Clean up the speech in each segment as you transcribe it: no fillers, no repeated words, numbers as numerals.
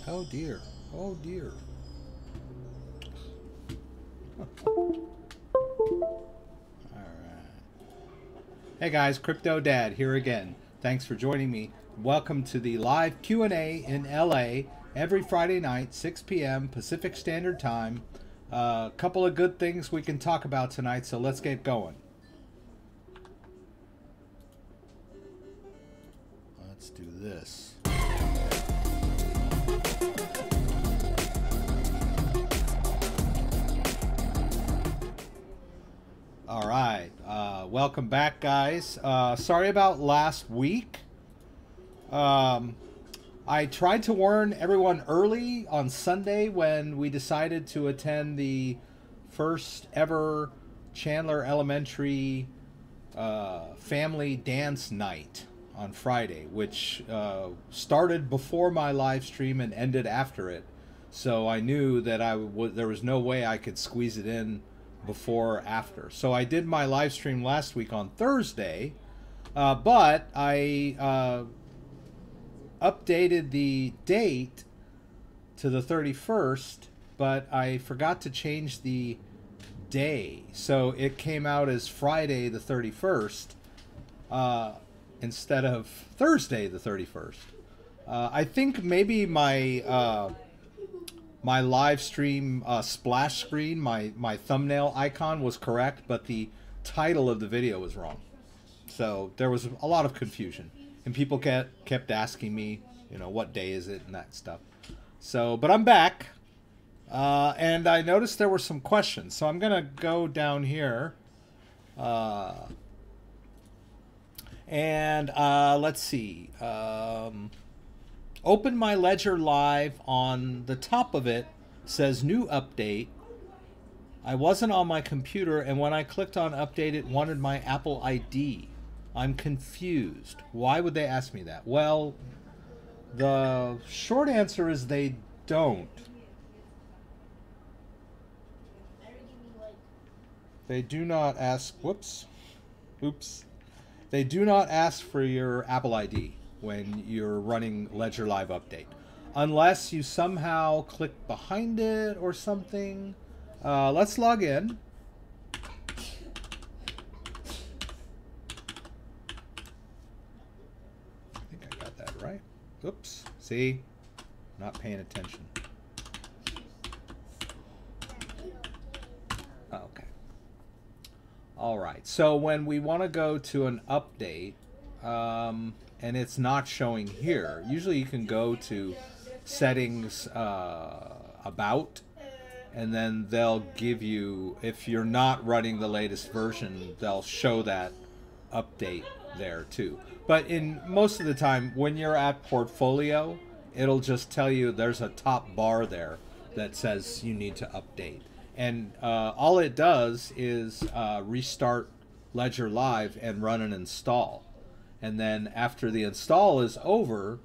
Oh dear. Oh dear. Hey guys, CryptoDad here again. Thanks for joining me. Welcome to the live Q&A in LA every Friday night, 6 p.m. Pacific Standard Time. A couple of good things we can talk about tonight, so let's get going. Let's do this. All right, welcome back, guys. Sorry about last week. I tried to warn everyone early on Sunday when we decided to attend the first ever Chandler Elementary family dance night on Friday, which started before my live stream and ended after it. So I knew that there was no way I could squeeze it in before or after. So I did my live stream last week on Thursday, but I updated the date to the 31st, but I forgot to change the day. So it came out as Friday the 31st instead of Thursday the 31st. I think maybe my my live stream splash screen, my thumbnail icon was correct, but the title of the video was wrong. So there was a lot of confusion, and people kept asking me, you know, what day is it and that stuff. So, but I'm back, and I noticed there were some questions. So I'm gonna go down here, and let's see. Open my Ledger Live. On the top of it says new update. I wasn't on my computer, and when I clicked on update, it wanted my Apple ID. I'm confused. Why would they ask me that? Well, the short answer is they don't. They do not ask, whoops, oops. They do not ask for your Apple ID when you're running Ledger Live Update, unless you somehow click behind it or something. Let's log in. I think I got that right. Oops, see, not paying attention. Okay. All right, so when we want to go to an update, and it's not showing here, usually you can go to settings, about, and then they'll give you, if you're not running the latest version, they'll show that update there too. But in most of the time, when you're at portfolio, it'll just tell you there's a top bar there that says you need to update. And all it does is restart Ledger Live and run an install. And then after the install is over,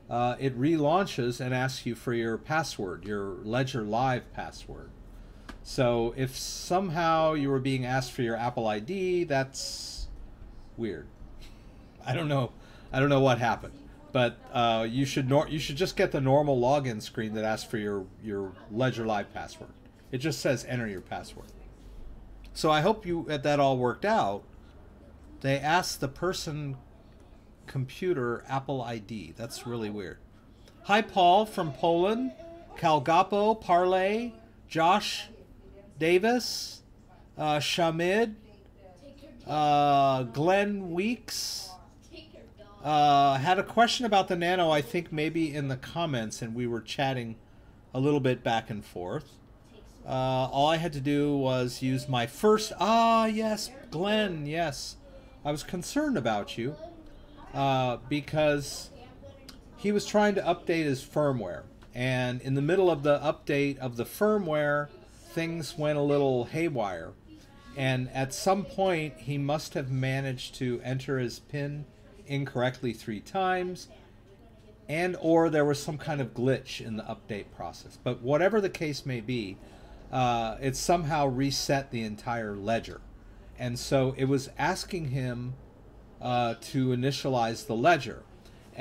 it relaunches and asks you for your password, your Ledger Live password. So if somehow you were being asked for your Apple ID, that's weird. I don't know what happened, but you should just get the normal login screen that asks for your Ledger Live password. It just says enter your password. So I hope that all worked out. They asked the person computer Apple ID. That's really weird. Hi, Paul from Poland, Calgapo, Parlay, Josh Davis, Shamid, Glenn Weeks. Had a question about the Nano, I think maybe in the comments, and we were chatting a little bit back and forth. All I had to do was use my first... yes, Glenn, yes. I was concerned about you because he was trying to update his firmware. And in the middle of the update of the firmware, things went a little haywire. And at some point, he must have managed to enter his PIN incorrectly 3 times, and or there was some kind of glitch in the update process. But whatever the case may be, it somehow reset the entire ledger. And so it was asking him to initialize the ledger.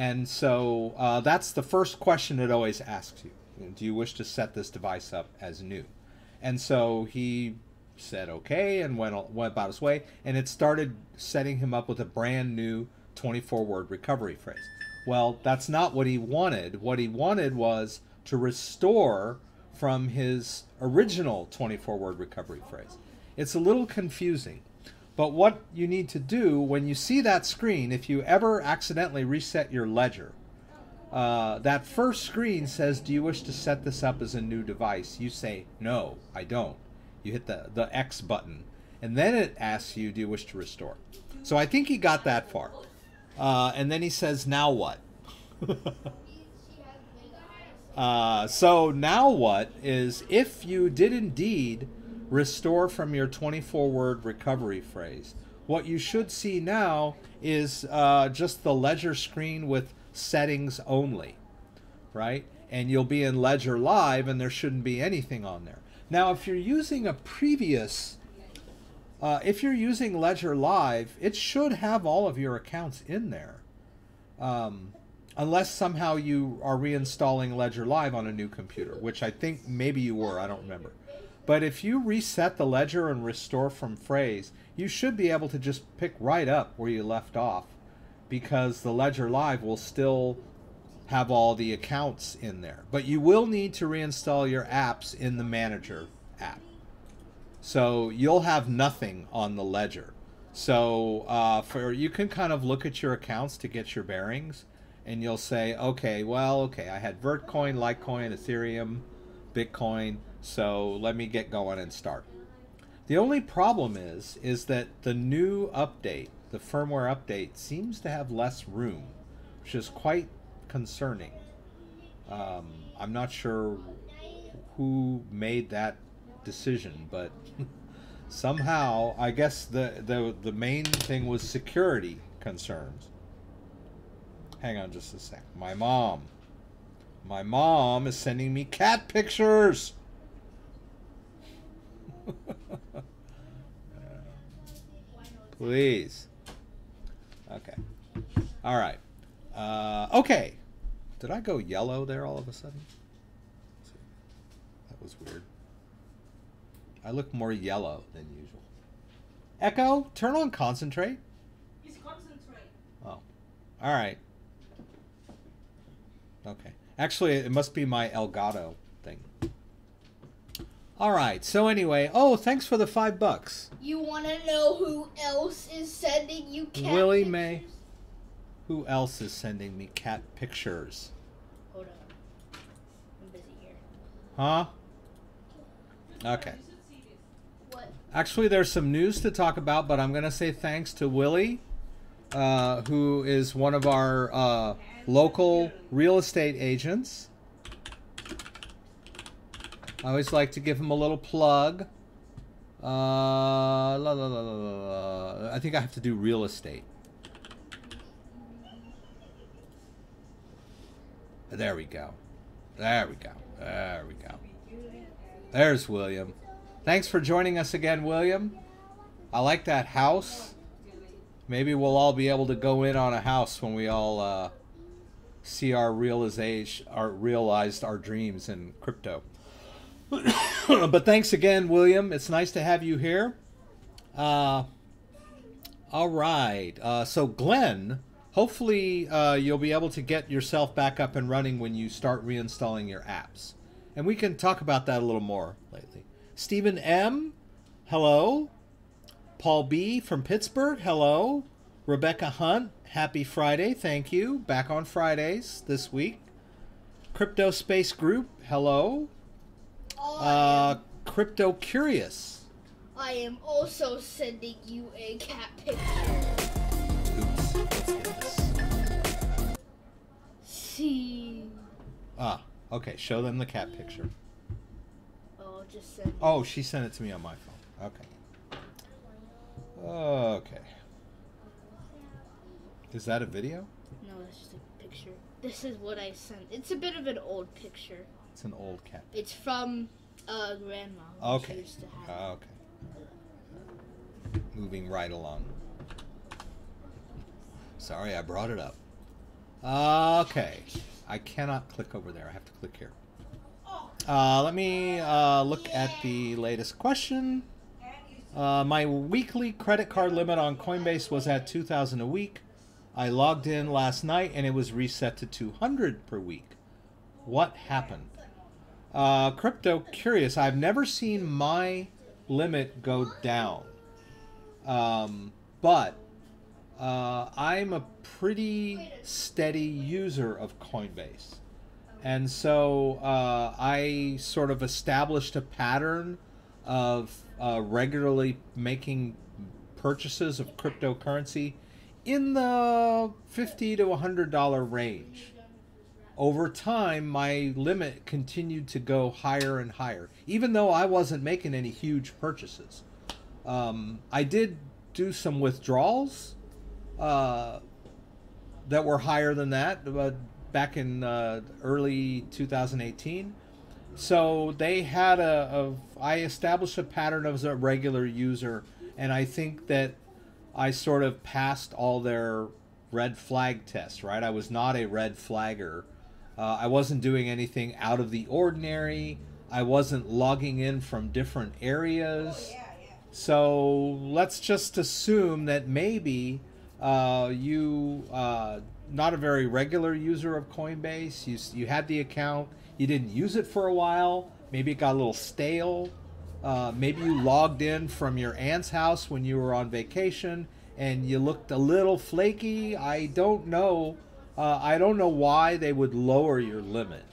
And so that's the first question it always asks you. Do you wish to set this device up as new? And so he said okay and went about his way, and it started setting him up with a brand new 24-word recovery phrase. Well, that's not what he wanted. What he wanted was to restore from his original 24-word recovery phrase. It's a little confusing, but what you need to do when you see that screen, if you ever accidentally reset your ledger, that first screen says, do you wish to set this up as a new device? You say, no, I don't. You hit the X button, and then it asks you, do you wish to restore? So I think he got that far. And then he says, now what? So now what is, if you did indeed restore from your 24-word recovery phrase, what you should see now is just the Ledger screen with settings only, right? And you'll be in Ledger Live and there shouldn't be anything on there. Now, if you're using a previous, if you're using Ledger Live, it should have all of your accounts in there. Unless somehow you are reinstalling Ledger Live on a new computer, which I think maybe you were, I don't remember. But if you reset the Ledger and restore from phrase, you should be able to just pick right up where you left off, because the Ledger Live will still have all the accounts in there. But you will need to reinstall your apps in the Manager app. So you'll have nothing on the Ledger. So you can kind of look at your accounts to get your bearings, and you'll say, okay, well, okay, I had Vertcoin, Litecoin, Ethereum, Bitcoin, so let me get going and start. The only problem is that the new update, the firmware update, seems to have less room, which is quite concerning. I'm not sure who made that decision, but somehow, I guess the main thing was security concerns. Hang on just a sec. My mom is sending me cat pictures. Please. Okay. All right. Okay. Did I go yellow there all of a sudden? That was weird. I look more yellow than usual. Echo, turn on concentrate. It's concentrate. Oh. All right. Okay. Actually, it must be my Elgato thing. All right. So anyway, oh, thanks for the $5. You want to know who else is sending you cat Willie pictures? Mae. Who else is sending me cat pictures? Hold on. I'm busy here. Huh? Okay. What? Actually, there's some news to talk about, but I'm going to say thanks to Willie, who is one of our local real estate agents. I always like to give him a little plug. I think I have to do real estate. There we go. There we go. There we go. There's William. Thanks for joining us again, William. I like that house. Maybe we'll all be able to go in on a house when we all see our realized our dreams in crypto. But thanks again, William. It's nice to have you here. All right. So Glenn, hopefully you'll be able to get yourself back up and running when you start reinstalling your apps. And we can talk about that a little more lately. Stephen M, hello. Paul B from Pittsburgh, hello. Rebecca Hunt, happy Friday, thank you. Back on Fridays this week. Crypto Space Group, hello. Crypto Curious. I am also sending you a cat picture. Oops, what's this? See. Ah, okay, show them the cat picture. I'll just send. Oh, she sent it to me on my phone. Okay. Okay. Is that a video? No, that's just a picture. This is what I sent. It's a bit of an old picture. It's an old cat. It's from grandma. Okay. She used to have. Okay. Moving right along. Sorry, I brought it up. Okay. I cannot click over there. I have to click here. Let me look at the latest question. My weekly credit card limit on Coinbase was at $2,000 a week. I logged in last night and it was reset to $200 per week. What happened? Crypto curious. I've never seen my limit go down. But I'm a pretty steady user of Coinbase. And so I sort of established a pattern of regularly making purchases of cryptocurrency in the $50 to $100 range. Over time, my limit continued to go higher and higher, even though I wasn't making any huge purchases. I did do some withdrawals that were higher than that back in early 2018. So they had I established a pattern as a regular user, and I think that I sort of passed all their red flag tests, right? I was not a red flagger. I wasn't doing anything out of the ordinary. I wasn't logging in from different areas. So let's just assume that maybe you not a very regular user of Coinbase. You had the account, you didn't use it for a while. Maybe it got a little stale. Maybe you logged in from your aunt's house when you were on vacation and you looked a little flaky. I don't know. I don't know why they would lower your limit.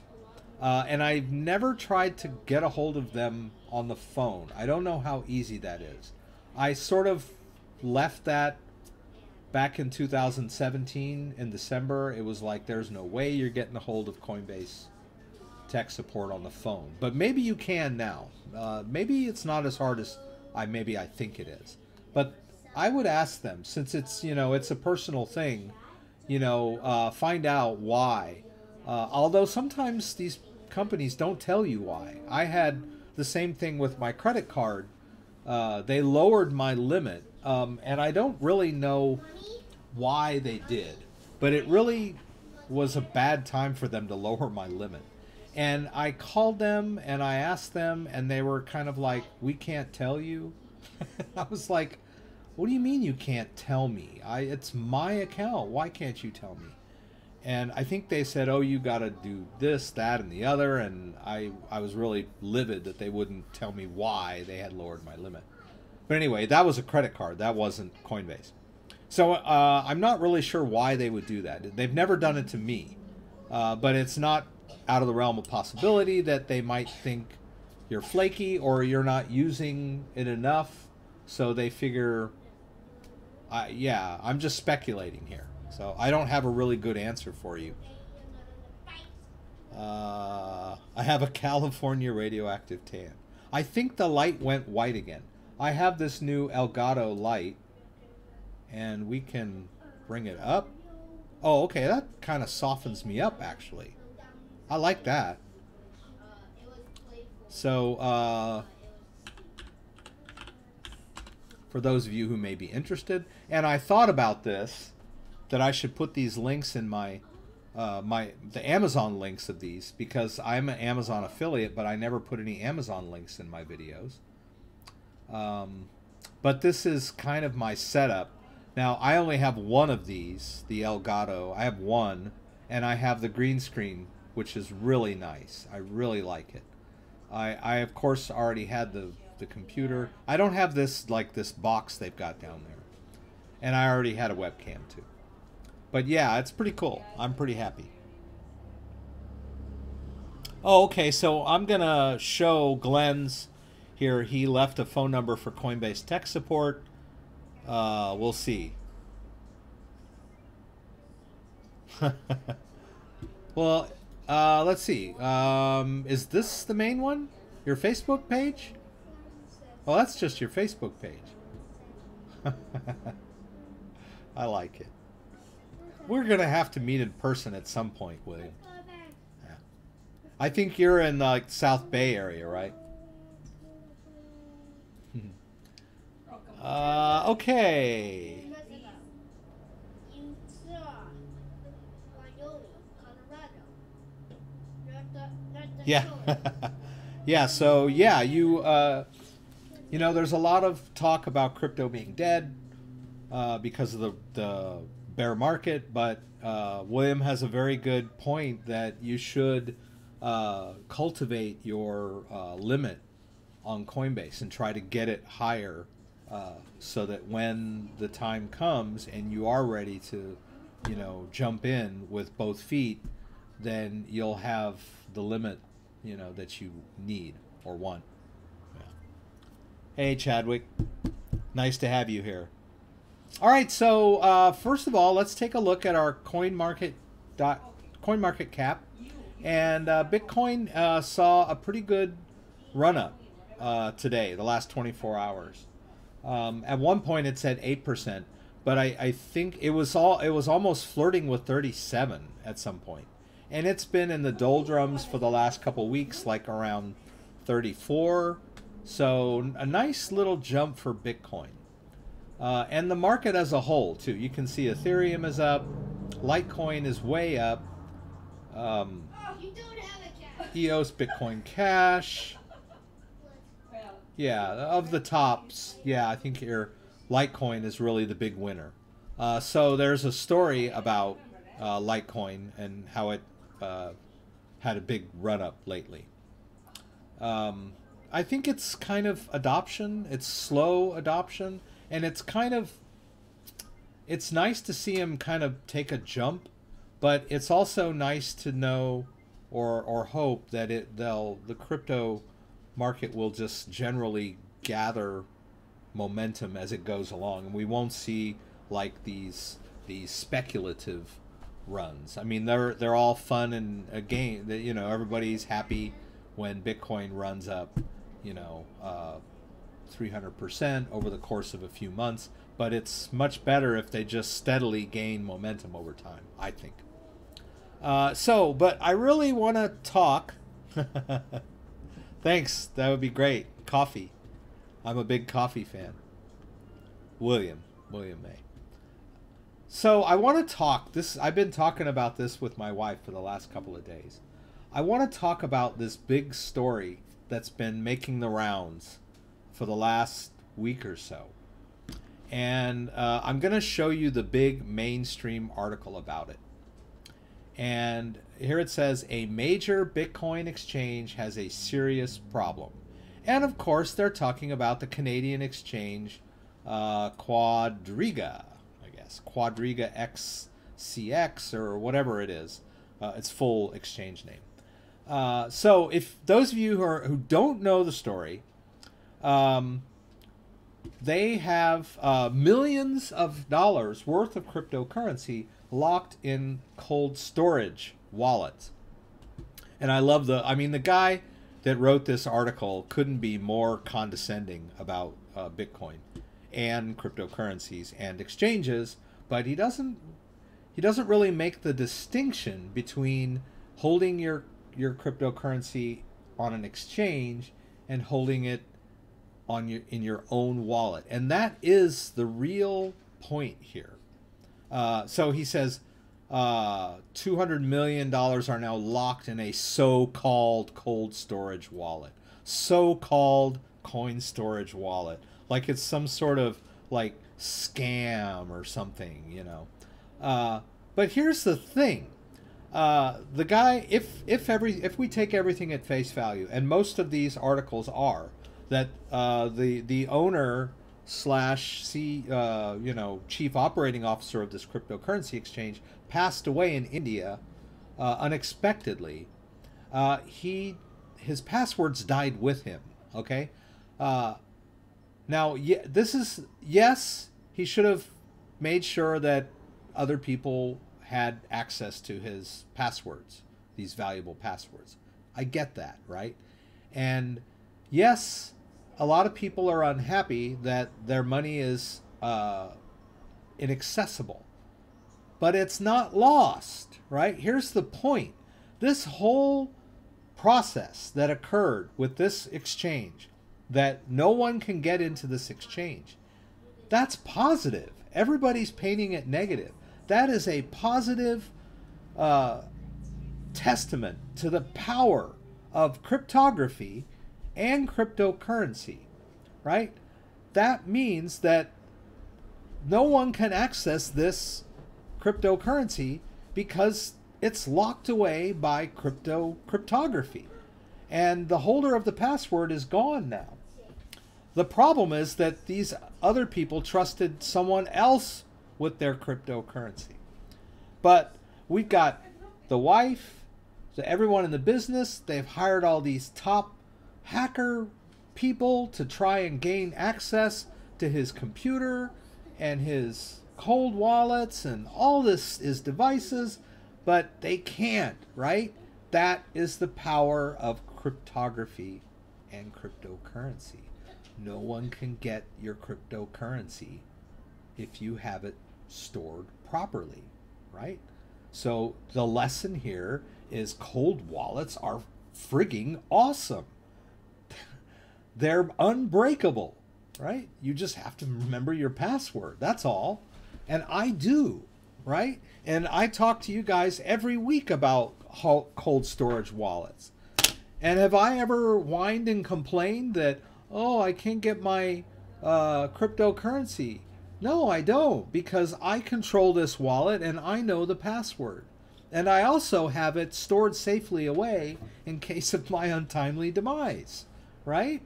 And I've never tried to get a hold of them on the phone. I don't know how easy that is. I sort of left that back in 2017 in December. It was like, there's no way you're getting a hold of Coinbase tech support on the phone. But maybe you can now. Maybe it's not as hard as I think it is. But I would ask them, since it's, it's a personal thing, find out why. Although sometimes these companies don't tell you why. I had the same thing with my credit card. They lowered my limit, and I don't really know why they did. But it really was a bad time for them to lower my limit. And I called them and I asked them, and they were kind of like, we can't tell you. I was like, what do you mean you can't tell me? It's my account. Why can't you tell me? And I think they said, oh, you got to do this, that, and the other. And I was really livid that they wouldn't tell me why they had lowered my limit. But anyway, that was a credit card. That wasn't Coinbase. So I'm not really sure why they would do that. They've never done it to me. But it's not out of the realm of possibility that they might think you're flaky or you're not using it enough. So they figure, yeah, I'm just speculating here. So I don't have a really good answer for you. I have a California radioactive tan. I think the light went white again. I have this new Elgato light, and we can bring it up. Oh, okay, that kind of softens me up, actually. I like that. So, for those of you who may be interested, and I thought about this, that I should put these links in my, the Amazon links of these, because I'm an Amazon affiliate, but I never put any Amazon links in my videos. But this is kind of my setup. Now, I only have one of these, the Elgato. I have one, and I have the green screen, which is really nice. I really like it. I of course, already had the computer. I don't have this, like, this box they've got down there. And I already had a webcam, too. But yeah, it's pretty cool. I'm pretty happy. Oh, okay, so I'm going to show Glenn's here. He left a phone number for Coinbase tech support. We'll see. Well, let's see. Is this the main one? Your Facebook page? Well, that's just your Facebook page. I like it. We're going to have to meet in person at some point, William. Yeah. I think you're in, like, South Bay area, right? Okay. Yeah. Yeah, so yeah, you know, there's a lot of talk about crypto being dead because of the bear market, but William has a very good point that you should cultivate your limit on Coinbase and try to get it higher so that when the time comes and you are ready to, you know, jump in with both feet, then you'll have the limit, you know, that you need or want. Yeah. Hey, Chadwick. Nice to have you here. All right, so first of all, let's take a look at our CoinMarket cap. And Bitcoin saw a pretty good run-up today, the last 24 hours. At one point, it said 8%, but I think it was almost flirting with 37 at some point. And it's been in the doldrums for the last couple weeks, like around 34. So a nice little jump for Bitcoin. And the market as a whole, too. You can see Ethereum is up. Litecoin is way up. EOS Bitcoin Cash. Yeah, of the tops, yeah, I think your Litecoin is really the big winner. So there's a story about Litecoin and how it had a big run-up lately. I think it's kind of adoption. It's slow adoption. And it's kind of, it's nice to see him kind of take a jump, but it's also nice to know or hope that the crypto market will just generally gather momentum as it goes along, and we won't see like these speculative runs. I mean, they're all fun and a game. You know, everybody's happy when Bitcoin runs up, you know, 300% over the course of a few months, but it's much better if they just steadily gain momentum over time, I think. But I really want to talk. Thanks, that would be great. Coffee. I'm a big coffee fan. William May. So I want to talk this. I've been talking about this with my wife for the last couple of days. I want to talk about this big story that's been making the rounds for the last week or so. And I'm going to show you the big mainstream article about it. And here it says, a major Bitcoin exchange has a serious problem. And of course, they're talking about the Canadian exchange, Quadriga, I guess, QuadrigaCX or whatever it is, its full exchange name. So if those of you who don't know the story, they have millions of dollars worth of cryptocurrency locked in cold storage wallets. And I love the guy that wrote this article couldn't be more condescending about Bitcoin and cryptocurrencies and exchanges, but he doesn't really make the distinction between holding your cryptocurrency on an exchange and holding it in your own wallet. And that is the real point here. So he says $200 million are now locked in a so-called cold storage wallet. So-called coin storage wallet. Like it's some sort of like scam or something, you know. But here's the thing. The guy, if we take everything at face value, and most of these articles are, that the owner slash chief operating officer of this cryptocurrency exchange passed away in India unexpectedly. His passwords died with him. Okay. Now, yes, he should have made sure that other people had access to his passwords, these valuable passwords. I get that, right? And yes, a lot of people are unhappy that their money is inaccessible, but it's not lost, right? Here's the point. This whole process that occurred with this exchange, that no one can get into this exchange, that's positive. Everybody's painting it negative. That is a positive testament to the power of cryptography and cryptocurrency, right? That means that no one can access this cryptocurrency because it's locked away by cryptography. And the holder of the password is gone now. The problem is that these other people trusted someone else with their cryptocurrency. But we've got the wife, so everyone in the business, they've hired all these top hacker people to try and gain access to his computer and his cold wallets and all this is devices, but they can't, right? That is the power of cryptography and cryptocurrency. No one can get your cryptocurrency if you have it stored properly, right? So the lesson here is cold wallets are frigging awesome. They're unbreakable, right? You just have to remember your password. That's all. And I do, right? And I talk to you guys every week about cold storage wallets. And have I ever whined and complained that, oh, I can't get my cryptocurrency? No, I don't, because I control this wallet and I know the password. And I also have it stored safely away in case of my untimely demise, right?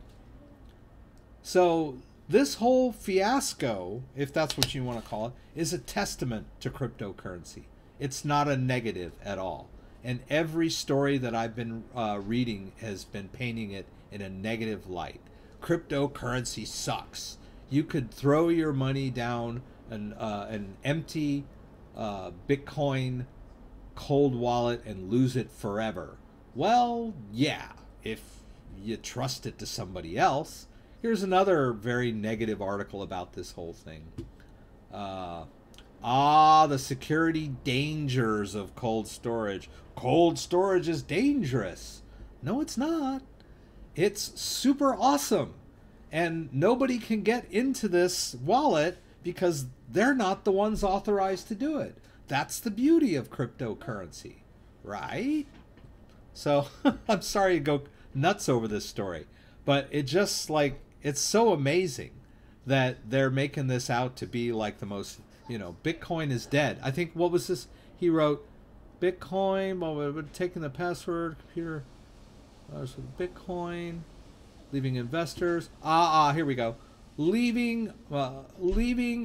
So this whole fiasco, if that's what you want to call it, is a testament to cryptocurrency. It's not a negative at all. And every story that I've been reading has been painting it in a negative light. Cryptocurrency sucks. You could throw your money down an empty Bitcoin cold wallet and lose it forever. Well, yeah, if you trust it to somebody else. Here's another very negative article about this whole thing. The security dangers of cold storage. Cold storage is dangerous. No, it's not. It's super awesome. And nobody can get into this wallet because they're not the ones authorized to do it. That's the beauty of cryptocurrency, right? So I'm sorry to go nuts over this story, but it just like, it's so amazing that they're making this out to be like the most, you know, Bitcoin is dead. I think, what was this? He wrote, Bitcoin, well, we're taking the password, computer, so Bitcoin, leaving investors. Here we go. Leaving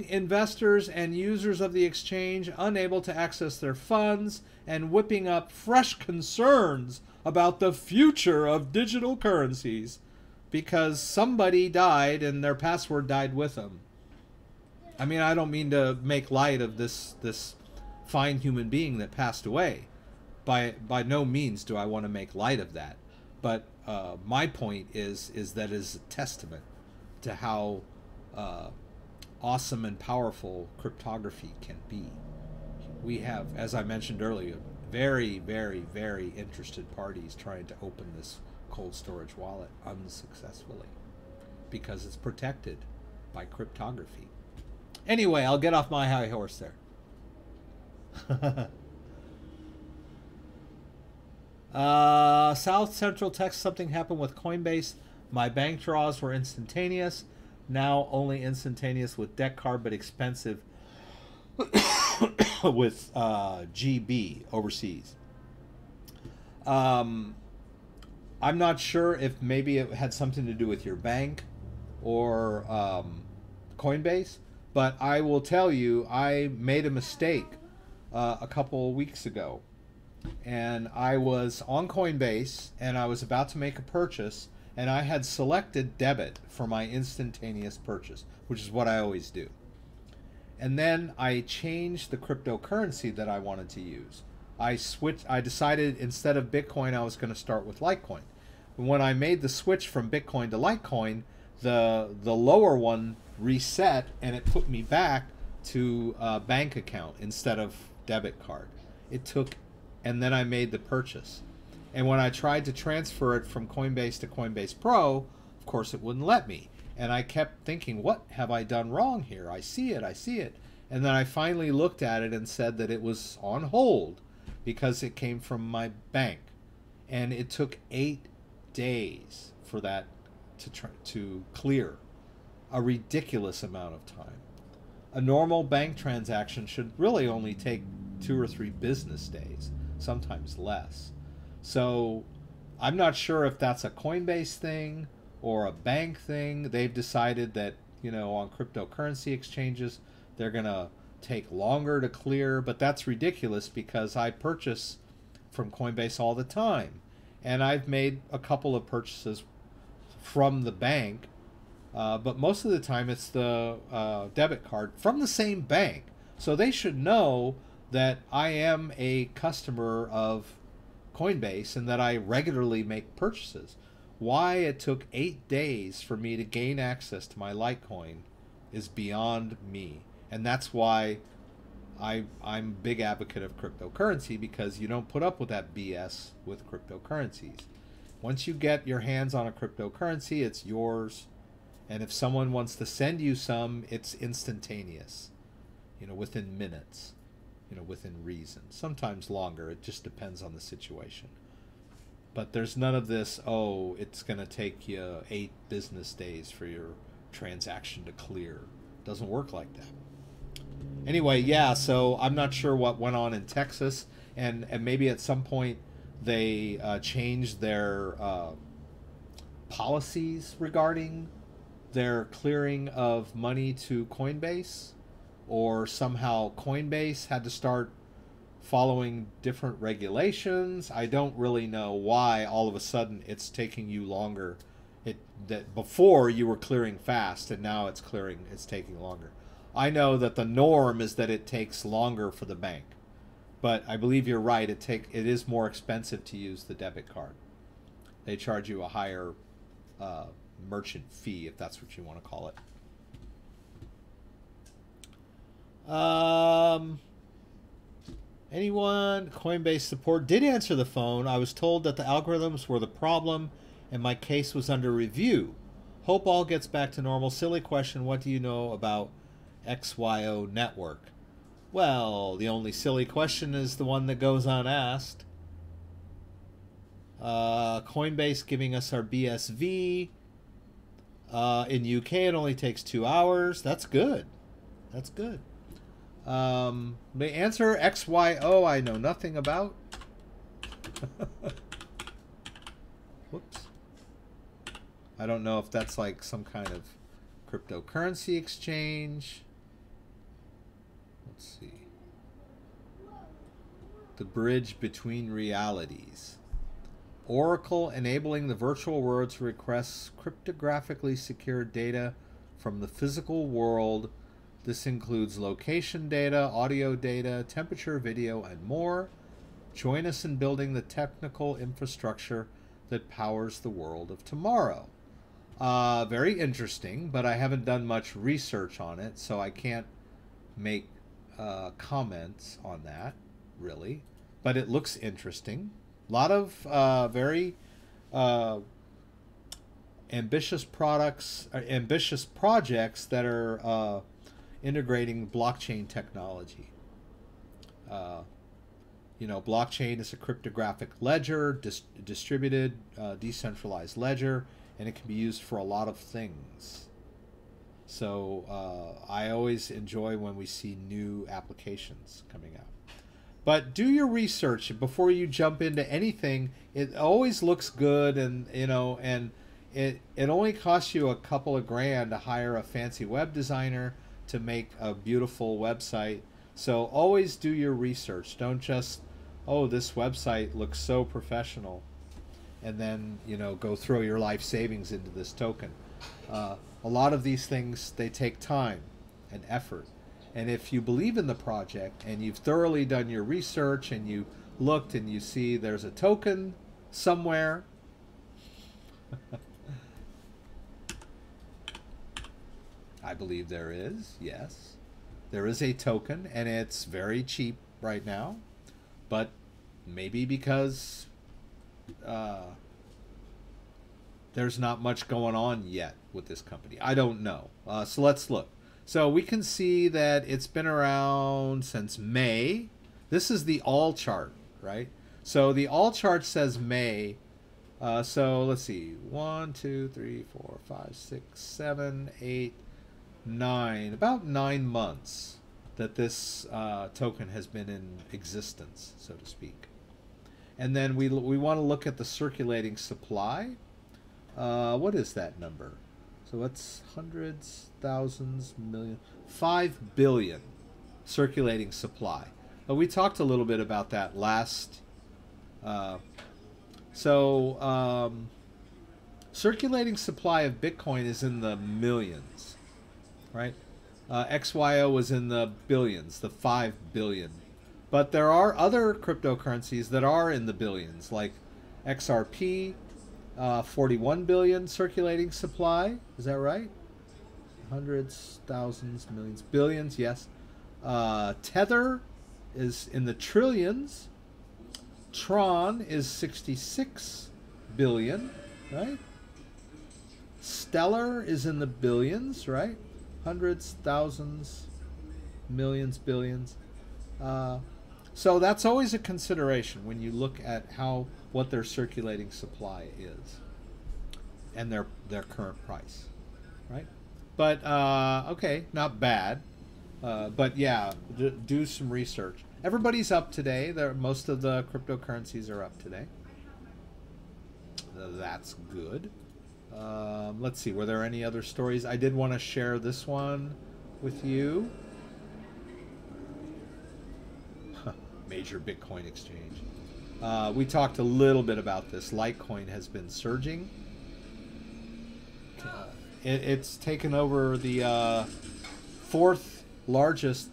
investors and users of the exchange unable to access their funds and whipping up fresh concerns about the future of digital currencies because somebody died and their password died with them. I mean, I don't mean to make light of this fine human being that passed away. By no means do I want to make light of that. But my point is that it is a testament to how awesome and powerful cryptography can be. We have, as I mentioned earlier, very, very, very interested parties trying to open this cold storage wallet unsuccessfully because it's protected by cryptography. Anyway, I'll get off my high horse there. South Central text, something happened with Coinbase. My bank draws were instantaneous. Now only instantaneous with debt card, but expensive with GB overseas. I'm not sure if maybe it had something to do with your bank or Coinbase, but I will tell you, I made a mistake a couple weeks ago. And I was on Coinbase and I was about to make a purchase and I had selected debit for my instantaneous purchase, which is what I always do. And then I changed the cryptocurrency that I wanted to use. I decided instead of Bitcoin, I was going to start with Litecoin. When I made the switch from Bitcoin to Litecoin, the lower one reset and it put me back to a bank account instead of debit card. And then I made the purchase. And when I tried to transfer it from Coinbase to Coinbase Pro, of course it wouldn't let me. And I kept thinking, what have I done wrong here? I see it. And then I finally looked at it and said that it was on hold because it came from my bank, and it took 8 days for that to clear, a ridiculous amount of time. A normal bank transaction should really only take 2 or 3 business days, sometimes less. So I'm not sure if that's a Coinbase thing or a bank thing. They've decided that, you know, on cryptocurrency exchanges, they're going to take longer to clear, but that's ridiculous because I purchase from Coinbase all the time. And I've made a couple of purchases from the bank, but most of the time it's the debit card from the same bank. So they should know that I am a customer of Coinbase and that I regularly make purchases. Why it took 8 days for me to gain access to my Litecoin is beyond me. And that's why I'm a big advocate of cryptocurrency, because you don't put up with that BS with cryptocurrencies. Once you get your hands on a cryptocurrency, it's yours. And if someone wants to send you some, it's instantaneous, you know, within minutes, you know, within reason. Sometimes longer. It just depends on the situation. But there's none of this, oh, it's going to take you 8 business days for your transaction to clear. It doesn't work like that. Anyway, yeah, so I'm not sure what went on in Texas, and maybe at some point they changed their policies regarding their clearing of money to Coinbase, or somehow Coinbase had to start following different regulations. I don't really know why all of a sudden it's taking you longer. That before you were clearing fast and now it's taking longer. I know that the norm is that it takes longer for the bank, but I believe you're right. It is more expensive to use the debit card. They charge you a higher merchant fee, if that's what you want to call it. Anyone? Coinbase support did answer the phone. I was told that the algorithms were the problem and my case was under review. Hope all gets back to normal. Silly question. What do you know about XYO network? Well, the only silly question is the one that goes unasked. Coinbase giving us our BSV. In UK it only takes 2 hours. That's good. That's good. The answer XYO I know nothing about. Whoops. I don't know if that's like some kind of cryptocurrency exchange. Let's see. The bridge between realities. Oracle enabling the virtual world to request cryptographically secured data from the physical world. This includes location data, audio data, temperature, video, and more. Join us in building the technical infrastructure that powers the world of tomorrow. Very interesting, but I haven't done much research on it, so I can't make comments on that, really. But it looks interesting. A lot of very ambitious projects that are integrating blockchain technology. You know, blockchain is a cryptographic ledger, distributed, decentralized ledger, and it can be used for a lot of things. So I always enjoy when we see new applications coming out. But do your research before you jump into anything. It always looks good, and you know, and it only costs you a couple of grand to hire a fancy web designer to make a beautiful website. So always do your research. Don't just, oh, this website looks so professional, and then, you know, go throw your life savings into this token. A lot of these things, they take time and effort. And if you believe in the project and you've thoroughly done your research and you looked and you see there's a token somewhere, I believe there is, yes. There is a token, and it's very cheap right now, but maybe because there's not much going on yet with this company. I don't know. So let's look. So we can see that it's been around since May. This is the all chart right? So the all chart says May. So let's see, 1, 2, 3, 4, 5, 6, 7, 8, 9, about 9 months that this token has been in existence, so to speak. And then we want to look at the circulating supply. What is that number? So it's hundreds, thousands, millions, 5 billion circulating supply. We talked a little bit about that last. Circulating supply of Bitcoin is in the millions, right? XYO was in the billions, the 5 billion. But there are other cryptocurrencies that are in the billions, like XRP, 41 billion circulating supply. Is that right? Hundreds, thousands, millions, billions, yes. Tether is in the trillions. Tron is 66 billion, right? Stellar is in the billions, right? Hundreds, thousands, millions, billions. So that's always a consideration when you look at what their circulating supply is and their current price, right? But okay, not bad. But yeah, do some research. Everybody's up today. Most of the cryptocurrencies are up today. That's good. Let's see, were there any other stories? I did want to share this one with you. Major Bitcoin exchange. We talked a little bit about this. Litecoin has been surging. It's taken over the 4th largest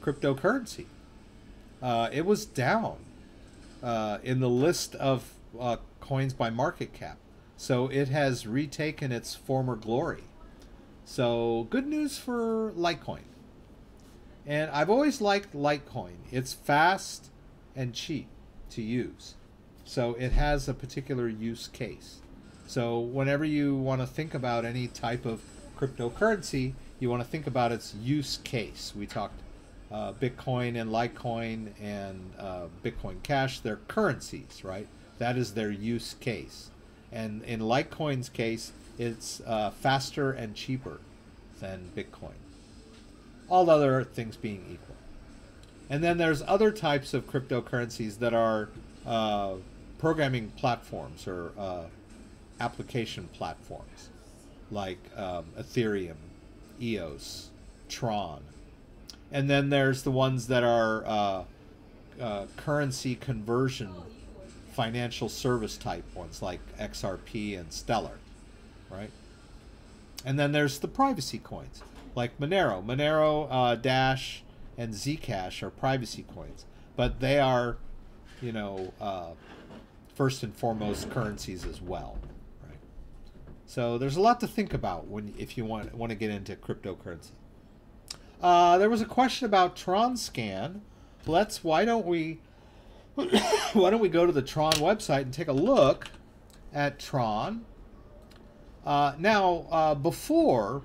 cryptocurrency. It was down in the list of coins by market cap. So it has retaken its former glory. So good news for Litecoin. And I've always liked Litecoin. It's fast and cheap to use. So it has a particular use case. So whenever you want to think about any type of cryptocurrency, you want to think about its use case. We talked Bitcoin and Litecoin and Bitcoin Cash. They're currencies, right? That is their use case. And in Litecoin's case, it's faster and cheaper than Bitcoin. All other things being equal. And then there's other types of cryptocurrencies that are programming platforms or application platforms, like Ethereum, EOS, Tron. And then there's the ones that are currency conversion, financial service type ones, like XRP and Stellar, right? And then there's the privacy coins, like Monero. Monero, Dash, and Zcash are privacy coins, but they are, you know, first and foremost currencies as well, right? So there's a lot to think about if you want to get into cryptocurrency. There was a question about Tron Scan. Why don't we go to the Tron website and take a look at Tron? Before,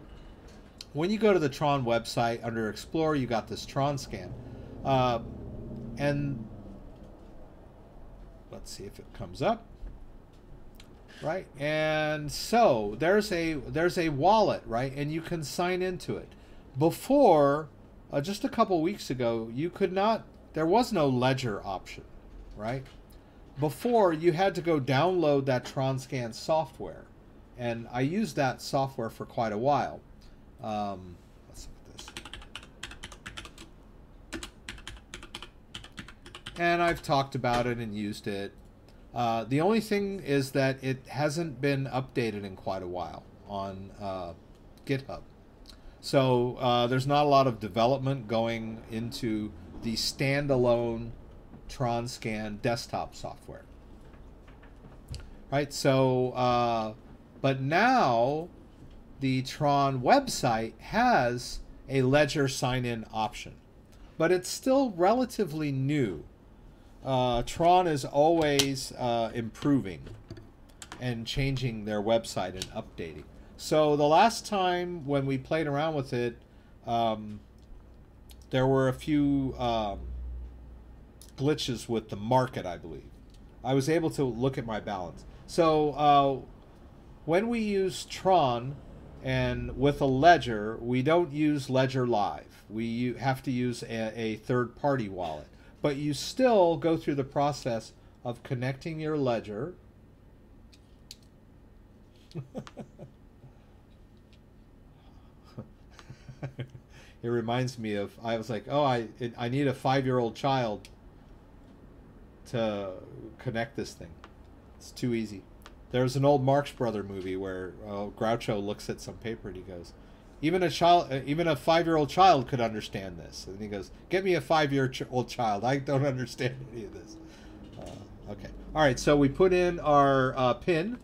when you go to the Tron website under Explorer, you got this Tron Scan, and let's see if it comes up. Right, and so there's a wallet, right, and you can sign into it. Before, just a couple weeks ago, you could not. There was no Ledger option, right? Before, you had to go download that Tron Scan software, and I used that software for quite a while. Let's look at this. And I've talked about it and used it. The only thing is that it hasn't been updated in quite a while on GitHub. So there's not a lot of development going into the standalone Tron Scan desktop software. Right, so, but now the Tron website has a Ledger sign-in option, but it's still relatively new. Tron is always improving and changing their website and updating. So the last time when we played around with it, there were a few glitches with the market, I believe. I was able to look at my balance. So when we use Tron and with a ledger, we don't use Ledger Live. We have to use a third-party wallet. But you still go through the process of connecting your ledger. It reminds me of, I was like, oh, I need a 5-year-old child to connect this thing. It's too easy. There's an old Marx Brother movie where Groucho looks at some paper and he goes, even a 5-year-old child could understand this. And he goes, get me a 5-year-old child. I don't understand any of this. Okay. All right. So we put in our PIN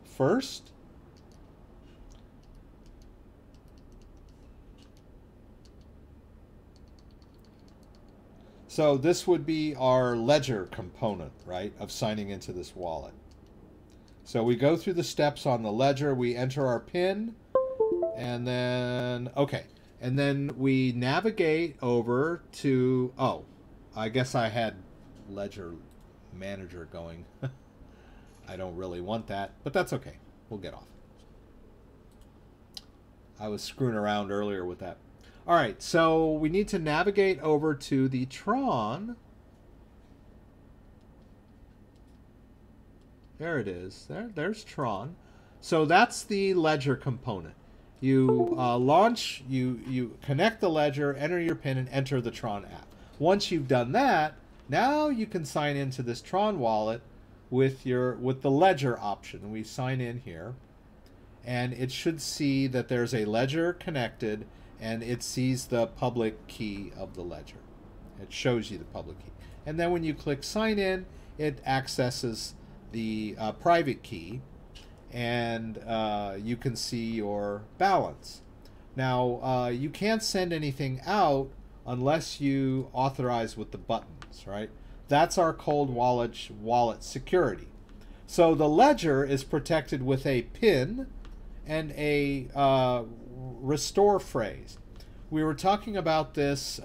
first. So this would be our ledger component, right, of signing into this wallet. So we go through the steps on the ledger, we enter our PIN, and then, okay, and then we navigate over to, oh, I guess I had Ledger Manager going. I don't really want that, but that's okay. We'll get off. I was screwing around earlier with that. All right, so we need to navigate over to the Tron. There it is. There's Tron. So that's the ledger component. You launch, you connect the ledger, enter your PIN, and enter the Tron app. Once you've done that, now you can sign into this Tron wallet with the ledger option. We sign in here, and it should see that there's a ledger connected, and it sees the public key of the ledger. It shows you the public key. And then when you click sign in, it accesses the private key, and you can see your balance. Now, you can't send anything out unless you authorize with the buttons, right? That's our cold wallet security. So the ledger is protected with a PIN and a restore phrase. We were talking about this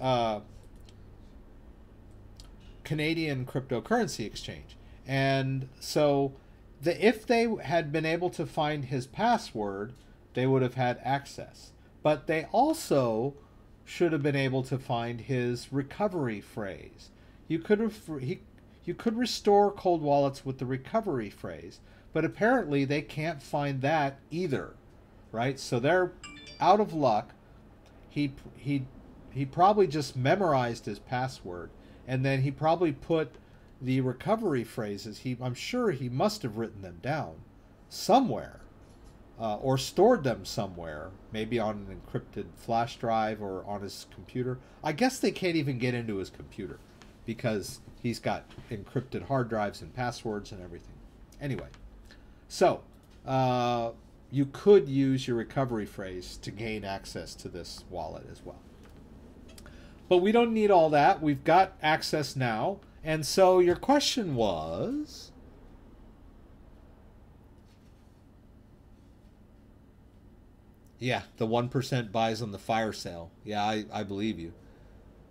Canadian cryptocurrency exchange, and so if they had been able to find his password, they would have had access. But they also should have been able to find his recovery phrase. You could restore cold wallets with the recovery phrase, but apparently they can't find that either, right? So they're out of luck. He probably just memorized his password, and then he probably put the recovery phrases. I'm sure he must have written them down somewhere, or stored them somewhere, maybe on an encrypted flash drive or on his computer. I guess they can't even get into his computer because he's got encrypted hard drives and passwords and everything. Anyway, so you could use your recovery phrase to gain access to this wallet as well. But we don't need all that. We've got access now. And so your question was, yeah, the 1% buys on the fire sale. Yeah, I believe you.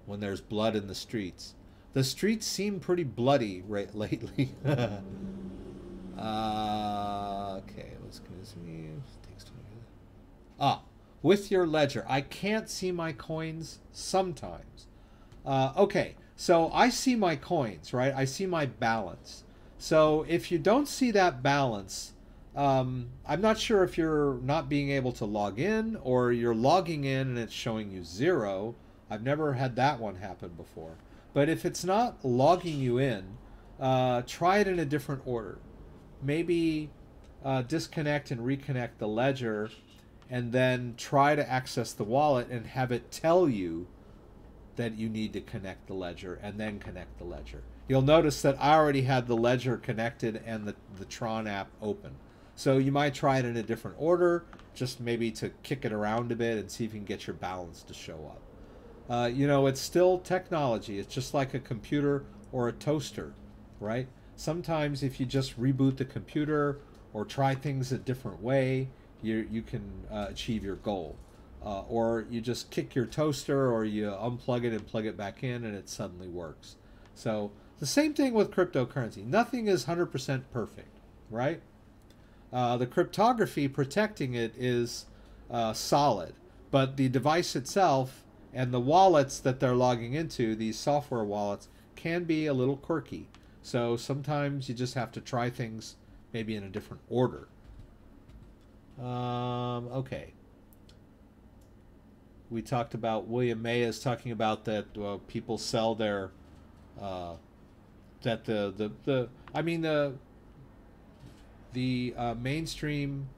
When there's blood in the streets. The streets seem pretty bloody lately. Okay, let's continue. With your ledger. I can't see my coins sometimes. Okay, so I see my coins, right? I see my balance. So if you don't see that balance, I'm not sure if you're not being able to log in or you're logging in and it's showing you 0. I've never had that one happen before. But if it's not logging you in, try it in a different order. Maybe disconnect and reconnect the ledger, and then try to access the wallet and have it tell you that you need to connect the ledger, and then connect the ledger. You'll notice that I already had the ledger connected and the Tron app open. So you might try it in a different order, just maybe to kick it around a bit and see if you can get your balance to show up. You know, it's still technology. It's just like a computer or a toaster, right? Sometimes if you just reboot the computer or try things a different way, you can achieve your goal. or you just kick your toaster, or you unplug it and plug it back in, and it suddenly works. So the same thing with cryptocurrency. Nothing is 100% perfect, right? The cryptography protecting it is solid, but the device itself and the wallets that they're logging into, these software wallets, can be a little quirky. So sometimes you just have to try things maybe in a different order. Okay. We talked about, William May is talking about that people sell their that the mainstream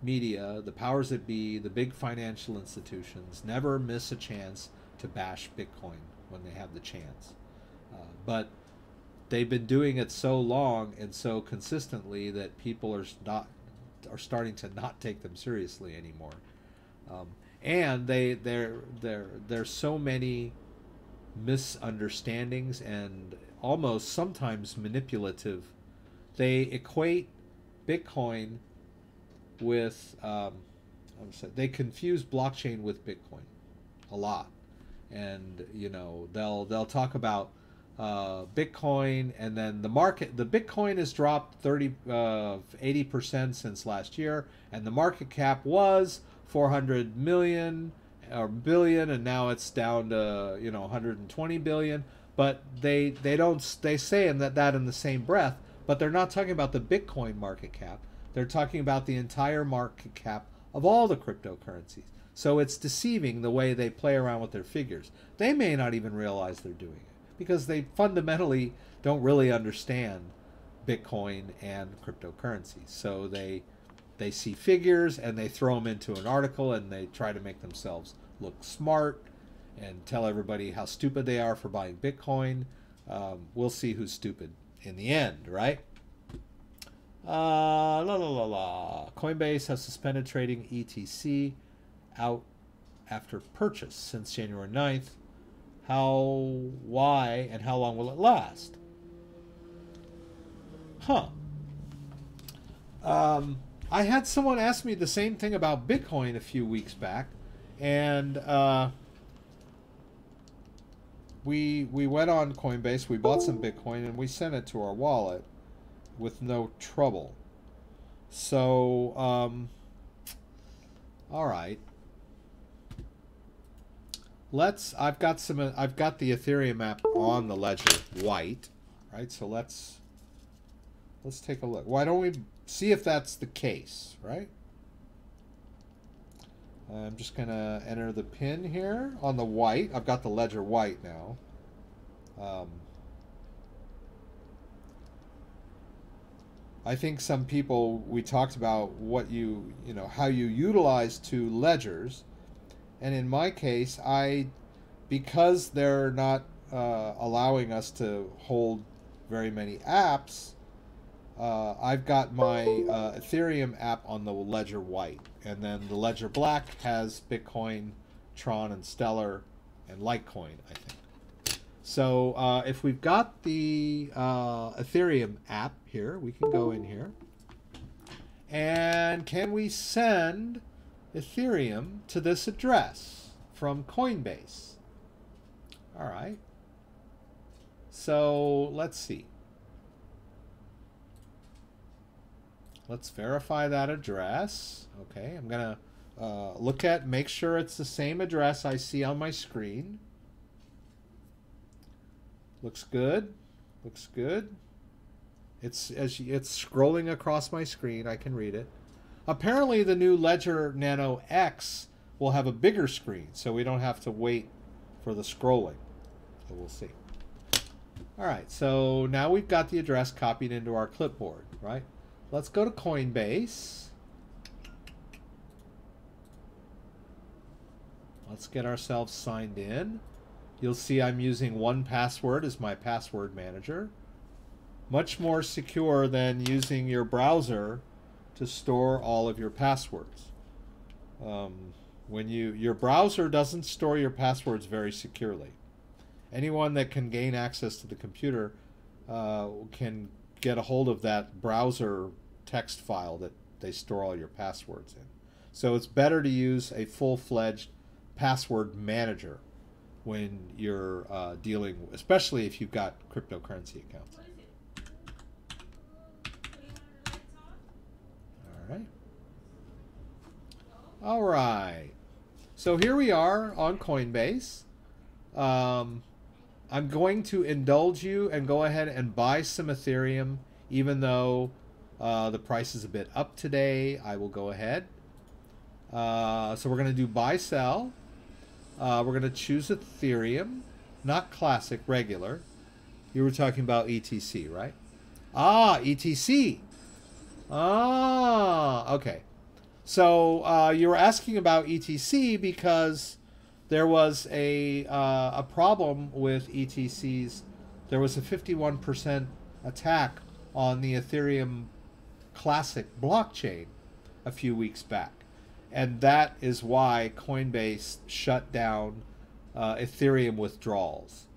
media, the powers that be, the big financial institutions never miss a chance to bash Bitcoin when they have the chance. But they've been doing it so long and so consistently that people are starting to not take them seriously anymore. And there's so many misunderstandings and almost sometimes manipulative. They equate Bitcoin with they confuse blockchain with Bitcoin a lot, and you know they'll talk about Bitcoin, and then the Bitcoin has dropped 80% since last year, and the market cap was 400 million or billion, and now it's down to 120 billion. But they say that in the same breath, but they're not talking about the Bitcoin market cap. They're talking about the entire market cap of all the cryptocurrencies. So it's deceiving the way they play around with their figures. They may not even realize they're doing it because they fundamentally don't really understand Bitcoin and cryptocurrencies. So they see figures and they throw them into an article and they try to make themselves look smart and tell everybody how stupid they are for buying Bitcoin. We'll see who's stupid in the end, right? Coinbase has suspended trading ETC out after purchase since January 9th. How, why, and how long will it last? I had someone ask me the same thing about Bitcoin a few weeks back, and we went on Coinbase, we bought some Bitcoin, and we sent it to our wallet with no trouble. So, all right. I've got the Ethereum app on the Ledger White, right? So let's take a look. Why don't we see if that's the case, right? I'm just gonna enter the pin here on the White. I've got the Ledger White now. I think some people, we talked about what how you utilize two ledgers, and in my case, because they're not allowing us to hold very many apps, I've got my Ethereum app on the Ledger White, and then the Ledger Black has Bitcoin, Tron, and Stellar, and Litecoin, I think. So if we've got the Ethereum app here, we can go in here. And can we send Ethereum to this address from Coinbase? All right. So let's see. Let's verify that address. Okay, I'm going to make sure it's the same address I see on my screen. Looks good. Looks good. It's scrolling across my screen. I can read it. Apparently, the new Ledger Nano X will have a bigger screen, so we don't have to wait for the scrolling. So we'll see. All right. So now we've got the address copied into our clipboard, right? Let's go to Coinbase. Let's get ourselves signed in. You'll see I'm using 1Password as my password manager. Much more secure than using your browser to store all of your passwords. When your browser doesn't store your passwords very securely. Anyone that can gain access to the computer can get a hold of that browser text file that they store all your passwords in. So it's better to use a full-fledged password manager when you're dealing, especially if you've got cryptocurrency accounts. All right. All right. So here we are on Coinbase. I'm going to indulge you and go ahead and buy some Ethereum, even though the price is a bit up today. I will go ahead. So we're going to do buy, sell. We're going to choose Ethereum, not classic, regular. You were talking about ETC, right? Ah, ETC. Ah, okay. So you were asking about ETC because there was a problem with ETCs. There was a 51% attack on the Ethereum Classic blockchain a few weeks back. And that is why Coinbase shut down Ethereum withdrawals.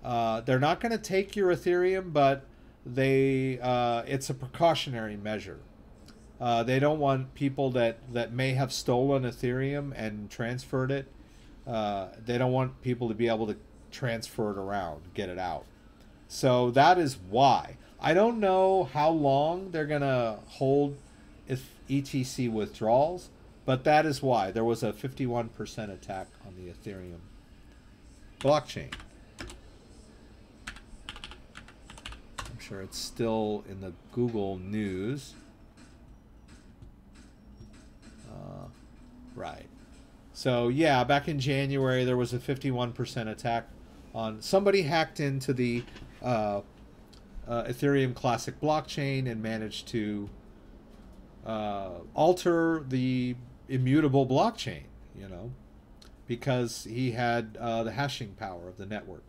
They're not going to take your Ethereum, but it's a precautionary measure. They don't want people that may have stolen Ethereum and transferred it. They don't want people to be able to transfer it around, get it out. So that is why. I don't know how long they're going to hold ETC withdrawals, but that is why. There was a 51% attack on the Ethereum blockchain. I'm sure it's still in the Google News. Right. So yeah, back in January there was a 51% attack on somebody hacked into the Ethereum Classic blockchain and managed to alter the immutable blockchain, you know, because he had the hashing power of the network.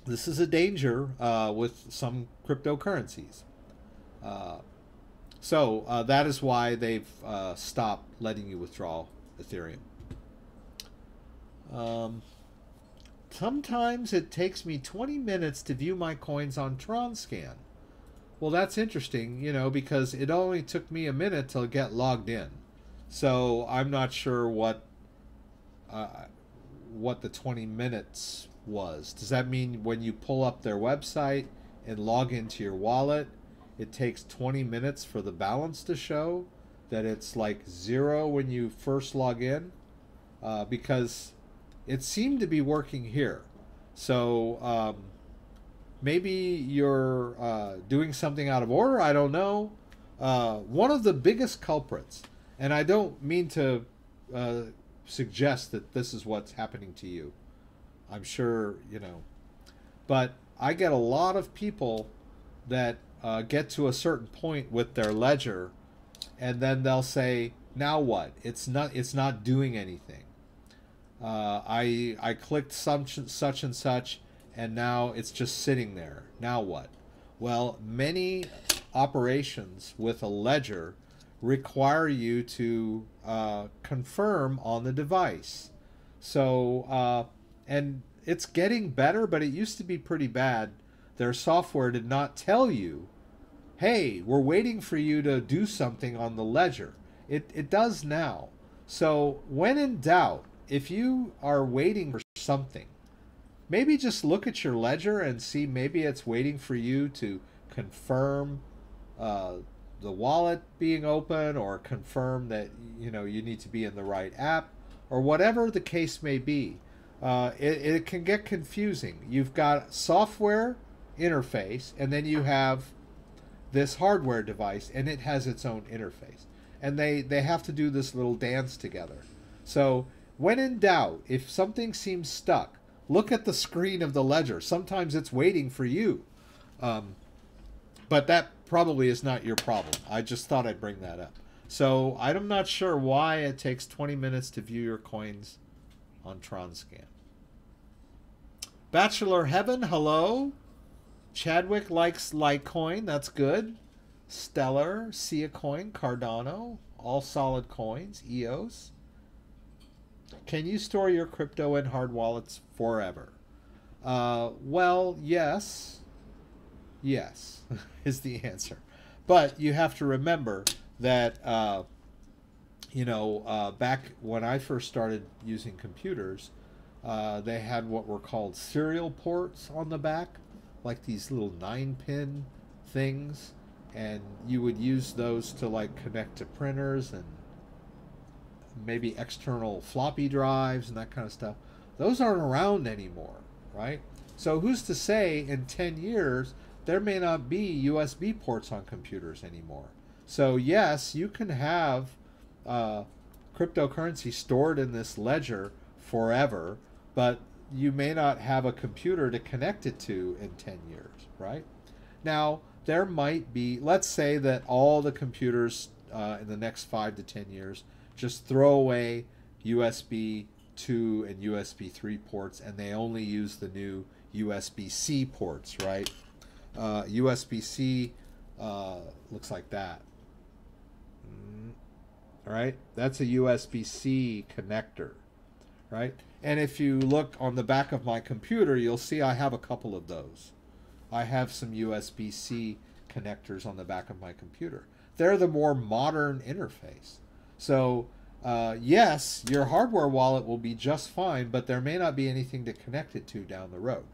This is a danger with some cryptocurrencies. So that is why they've stopped letting you withdraw Ethereum. Sometimes it takes me 20 minutes to view my coins on Tron scan. Well, that's interesting, you know, because it only took me a minute to get logged in. So I'm not sure what the 20 minutes was. Does that mean when you pull up their website and log into your wallet, it takes 20 minutes for the balance to show, that it's like 0 when you first log in? Because it seemed to be working here. So maybe you're doing something out of order. I don't know. One of the biggest culprits, and I don't mean to suggest that this is what's happening to you. I'm sure, you know. But I get a lot of people that get to a certain point with their ledger, and then they'll say, now what? It's not doing anything. I clicked such and such, and now it's just sitting there. Now what? Well, many operations with a ledger require you to confirm on the device. So, and it's getting better, but it used to be pretty bad. Their software did not tell you, hey, we're waiting for you to do something on the ledger. It does now. So when in doubt, if you are waiting for something, maybe just look at your ledger and see maybe it's waiting for you to confirm the wallet being open, or confirm that you need to be in the right app, or whatever the case may be. It can get confusing. You've got software interface, and then you have this hardware device, and it has its own interface, and they have to do this little dance together. So when in doubt, if something seems stuck, look at the screen of the ledger. Sometimes it's waiting for you, but that probably is not your problem. I just thought I'd bring that up. So I'm not sure why it takes 20 minutes to view your coins on Tron Scan. Bachelor Heaven, hello. Chadwick likes Litecoin, that's good. Stellar, Sia Coin, Cardano, all solid coins. EOS. Can you store your crypto in hard wallets forever? Well, yes. Yes is the answer. But you have to remember that back when I first started using computers, they had what were called serial ports on the back, like these little 9-pin things, and you would use those to like connect to printers and maybe external floppy drives and that kind of stuff. Those aren't around anymore, right? So who's to say in 10 years there may not be USB ports on computers anymore? So yes, you can have cryptocurrency stored in this ledger forever, but you may not have a computer to connect it to in 10 years, right? Now, there might be, let's say that all the computers in the next 5 to 10 years just throw away USB 2 and USB 3 ports, and they only use the new USB-C ports, right? USB-C looks like that. All right, that's a USB-C connector, right? And if you look on the back of my computer, you'll see I have a couple of those. I have some USB-C connectors on the back of my computer. They're the more modern interface. So yes, your hardware wallet will be just fine, but there may not be anything to connect it to down the road.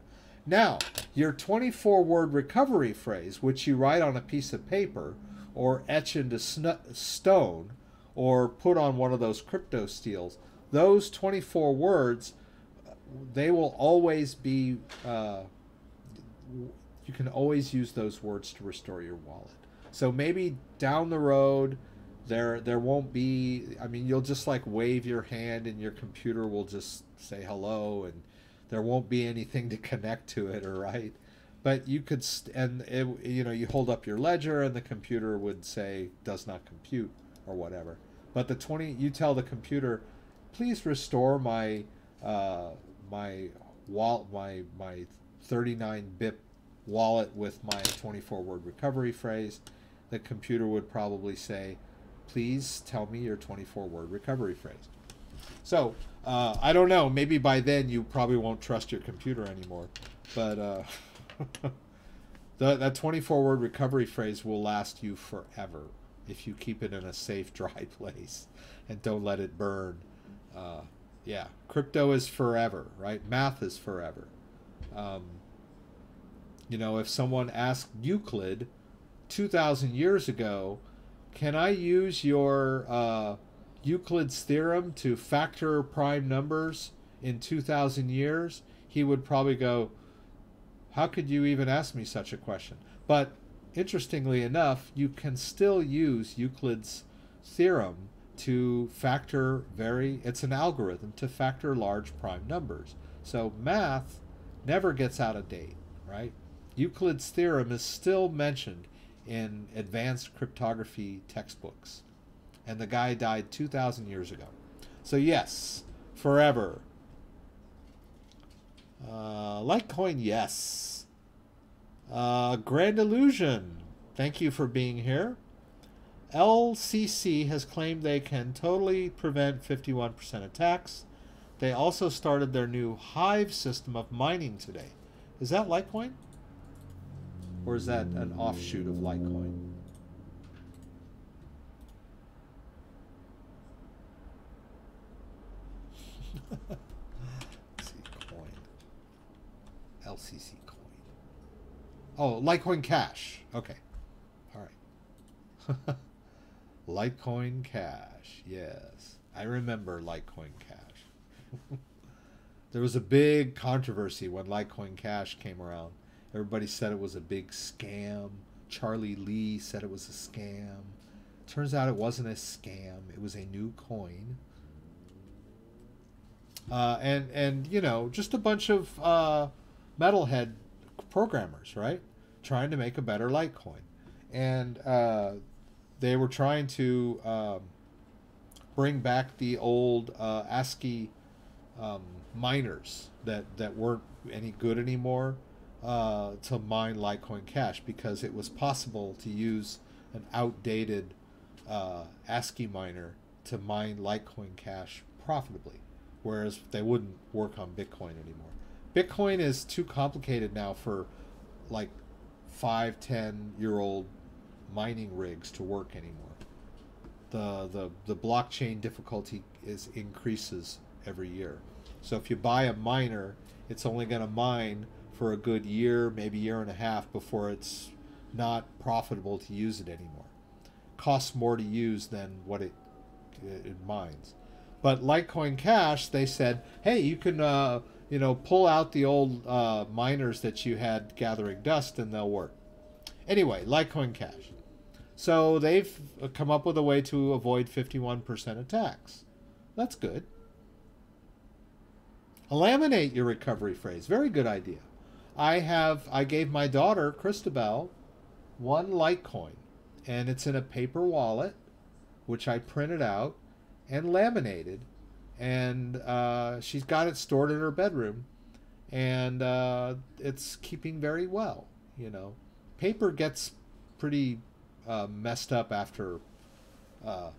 Now, your 24-word recovery phrase, which you write on a piece of paper or etch into stone or put on one of those crypto steels, those 24 words, they will always be, you can always use those words to restore your wallet. So maybe down the road, there won't be, I mean, you'll just like wave your hand and your computer will just say hello, and there won't be anything to connect to it, or right? But you could, you hold up your ledger and the computer would say does not compute or whatever. But you tell the computer, please restore my my 39-bit wallet with my 24-word recovery phrase. The computer would probably say, please tell me your 24-word recovery phrase. So I don't know. Maybe by then you probably won't trust your computer anymore. But that 24-word recovery phrase will last you forever if you keep it in a safe, dry place and don't let it burn. Yeah, crypto is forever, right? Math is forever. If someone asked Euclid 2,000 years ago, can I use your Euclid's theorem to factor prime numbers in 2,000 years? He would probably go, how could you even ask me such a question? But interestingly enough, you can still use Euclid's theorem to factor it's an algorithm to factor large prime numbers. So math never gets out of date, right? Euclid's theorem is still mentioned in advanced cryptography textbooks. And the guy died 2,000 years ago. So yes, forever. Litecoin, yes. Grand Illusion, thank you for being here. LCC has claimed they can totally prevent 51% attacks. They also started their new Hive system of mining today. Is that Litecoin? Or is that an offshoot of Litecoin? Let's see, coin. LCC coin. Oh, Litecoin Cash. Okay. All right. Litecoin Cash. Yes. I remember Litecoin Cash. There was a big controversy when Litecoin Cash came around. Everybody said it was a big scam. Charlie Lee said it was a scam. Turns out it wasn't a scam. It was a new coin. And just a bunch of metalhead programmers, right? Trying to make a better Litecoin. And they were trying to bring back the old ASCII miners that weren't any good anymore to mine Litecoin Cash, because it was possible to use an outdated ASCII miner to mine Litecoin Cash profitably, whereas they wouldn't work on Bitcoin anymore. Bitcoin is too complicated now for like 5-10-year-old mining rigs to work anymore. the blockchain difficulty increases every year. So if you buy a miner, it's only going to mine for a good year, maybe year and a half before it's not profitable to use it anymore. Costs more to use than what it mines. But Litecoin Cash, they said, hey, you can you know, pull out the old miners that you had gathering dust and they'll work. Anyway, Litecoin Cash. So they've come up with a way to avoid 51% of tax. That's good. Laminate your recovery phrase. Very good idea. I gave my daughter, Christabel, one Litecoin. And it's in a paper wallet, which I printed out and laminated. And she's got it stored in her bedroom. And it's keeping very well, you know. Paper gets pretty messed up after a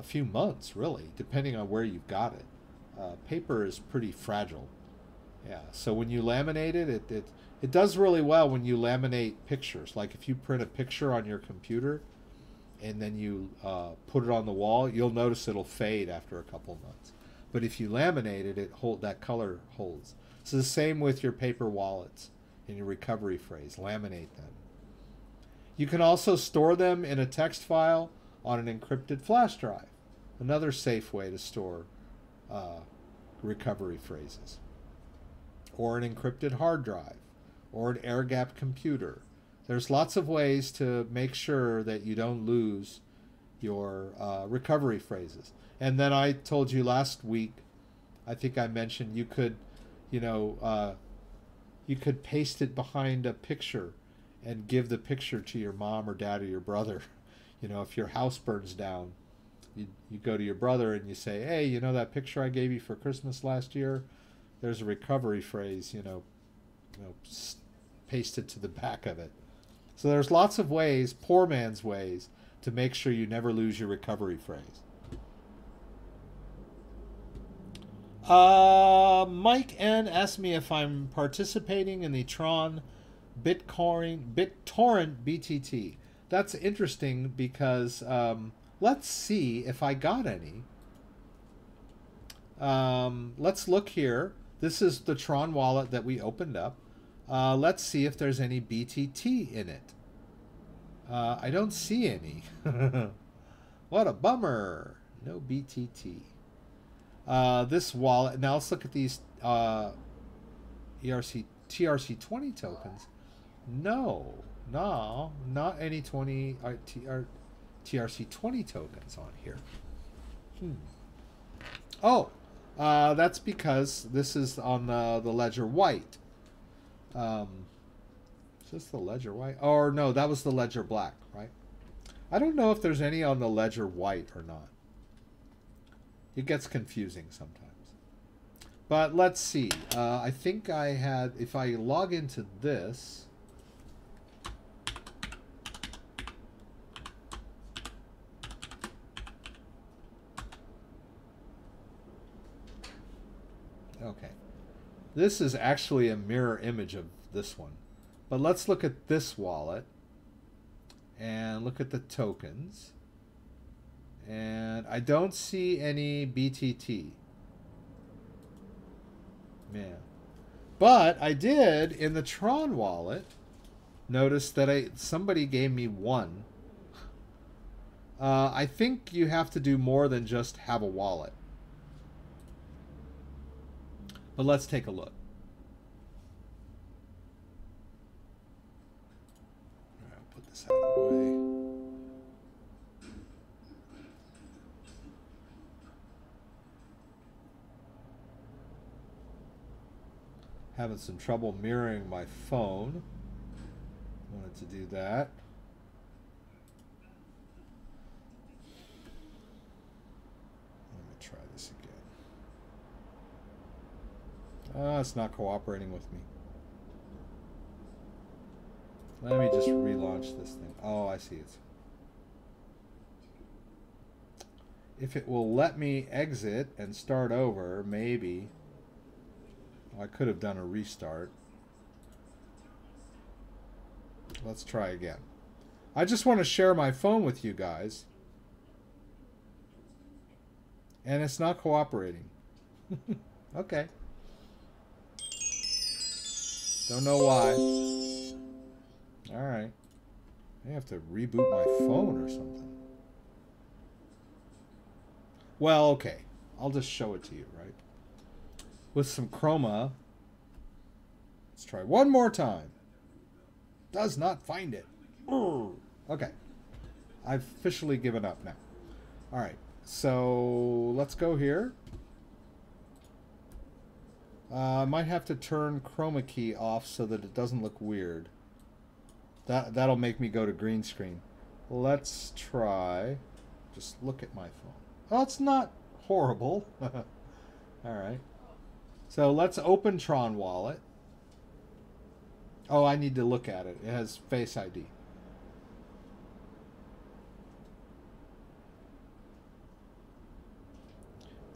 few months, really, depending on where you've got it. Paper is pretty fragile. Yeah, so when you laminate it, it does really well when you laminate pictures. Like if you print a picture on your computer and then you put it on the wall, you'll notice it'll fade after a couple months. But if you laminate it, that color holds. So the same with your paper wallets and your recovery phrase. Laminate them. You can also store them in a text file on an encrypted flash drive. Another safe way to store recovery phrases. Or an encrypted hard drive. Or an air-gapped computer. There's lots of ways to make sure that you don't lose your recovery phrases. And then I told you last week, I think I mentioned you could, you know, you could paste it behind a picture and give the picture to your mom or dad or your brother. You know, if your house burns down, you go to your brother and you say, hey, you know that picture I gave you for Christmas last year? There's a recovery phrase, you know, paste it to the back of it. So there's lots of ways, poor man's ways, to make sure you never lose your recovery phrase. Mike N asked me if I'm participating in the Tron BitTorrent BTT. That's interesting because let's see if I got any. Let's look here. This is the Tron wallet that we opened up. Let's see if there's any BTT in it. I don't see any. What a bummer. No BTT. This wallet. Now let's look at these TRC20 tokens. No, not any TRC20 tokens on here. Oh, that's because this is on the Ledger White. Is this the Ledger White? Or no, that was the Ledger Black, right? I don't know if there's any on the Ledger White or not. It gets confusing sometimes. But let's see. I think I had, if I log into this, okay. This is actually a mirror image of this one. But let's look at this wallet and look at the tokens. And I don't see any BTT. Man. But I did in the Tron wallet notice that somebody gave me one. I think you have to do more than just have a wallet. But let's take a look. All right, I'll put this out of the way. Having some trouble mirroring my phone. Wanted to do that. Let me try this again. It's not cooperating with me. Let me just relaunch this thing. Oh, I see it. If it will let me exit and start over, maybe. I could have done a restart. Let's try again. I just want to share my phone with you guys. And it's not cooperating. Okay. Don't know why. Alright. I have to reboot my phone or something. Well, okay. I'll just show it to you, right? With some chroma. Let's try one more time. Does not find it. Okay. I've officially given up now. Alright. So let's go here. I might have to turn chroma key off so that it doesn't look weird. That'll make me go to green screen. Let's try. Just look at my phone. Oh, it's not horrible. Alright. So let's open Tron Wallet. Oh, I need to look at it. It has Face ID.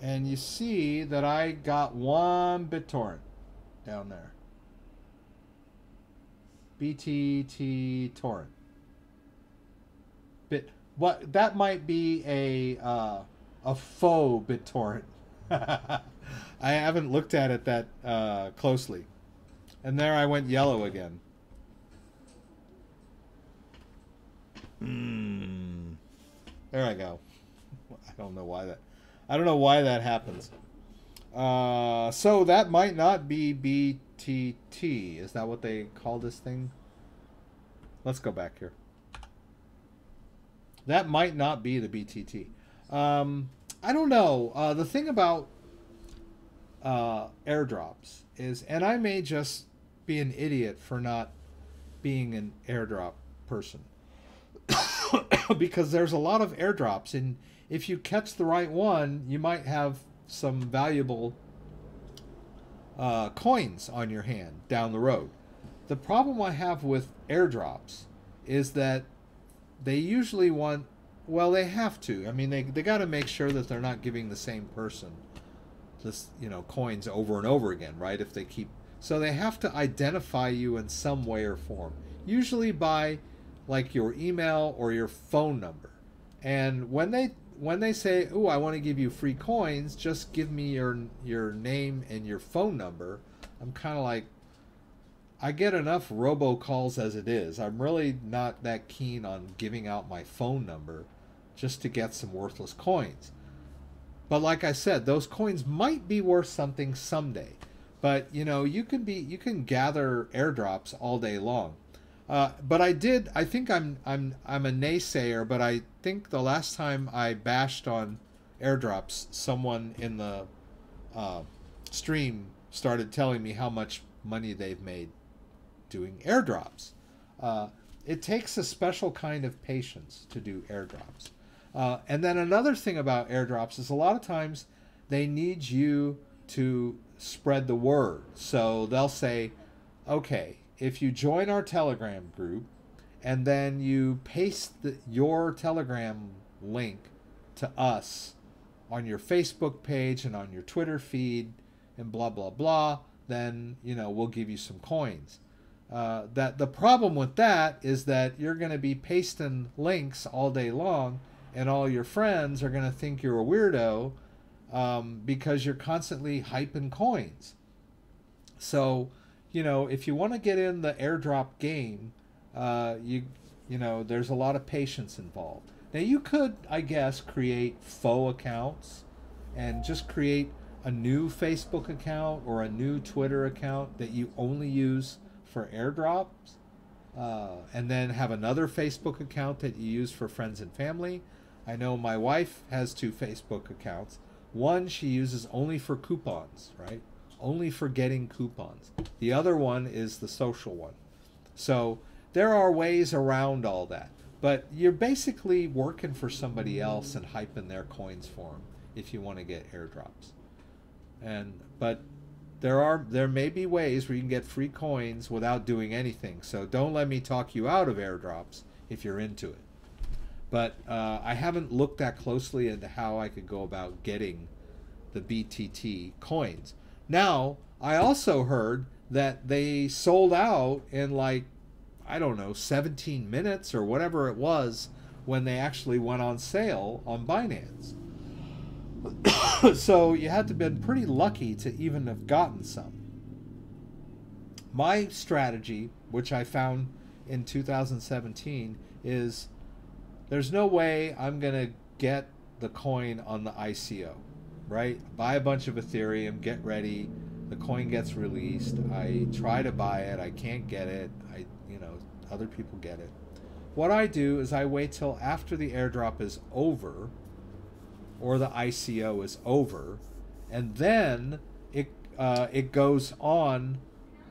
And you see that I got one BitTorrent down there. BTT torrent. What that might be a faux BitTorrent. I haven't looked at it that closely. And there I went yellow again. There I go. I don't know why that happens. So that might not be BTT. Is that what they call this thing? Let's go back here. That might not be the BTT. I don't know. The thing about airdrops is, and I may just be an idiot for not being an airdrop person, because there's a lot of airdrops, and if you catch the right one, you might have some valuable coins on your hand down the road. The problem I have with airdrops is that they usually want, well, they have to. I mean, they got to make sure that they're not giving the same person this, coins over and over again, right? If they keep, so they have to identify you in some way or form, usually by like your email or your phone number. And when they say, "Oh, I want to give you free coins, just give me your name and your phone number," I'm kind of like, I get enough robocalls as it is. I'm really not that keen on giving out my phone number just to get some worthless coins. But like I said, those coins might be worth something someday. But you can gather airdrops all day long. But I think I'm a naysayer, but I think the last time I bashed on airdrops, someone in the stream started telling me how much money they've made doing airdrops. It takes a special kind of patience to do airdrops. And then another thing about airdrops is a lot of times they need you to spread the word. So they'll say, okay, if you join our Telegram group and then you paste your Telegram link to us on your Facebook page and on your Twitter feed and blah, blah, blah, then, we'll give you some coins. That the problem with that is that you're going to be pasting links all day long, and all your friends are going to think you're a weirdo because you're constantly hyping coins. So, if you want to get in the airdrop game, there's a lot of patience involved. Now, you could, I guess, create faux accounts and just create a new Facebook account or a new Twitter account that you only use for airdrops, and then have another Facebook account that you use for friends and family. I know my wife has 2 Facebook accounts. One she uses only for coupons, right? Only for getting coupons. The other one is the social one. So there are ways around all that. But you're basically working for somebody else and hyping their coins for them if you want to get airdrops. But there may be ways where you can get free coins without doing anything. So don't let me talk you out of airdrops if you're into it. But I haven't looked that closely into how I could go about getting the BTT coins. Now, I also heard that they sold out in like I don't know, 17 minutes or whatever it was when they actually went on sale on Binance. So you had to have been pretty lucky to even have gotten some. My strategy, which I found in 2017, is there's no way I'm going to get the coin on the ICO, right? Buy a bunch of Ethereum, get ready, the coin gets released, I try to buy it, I can't get it, other people get it. What I do is I wait till after the airdrop is over or the ICO is over, and then it goes on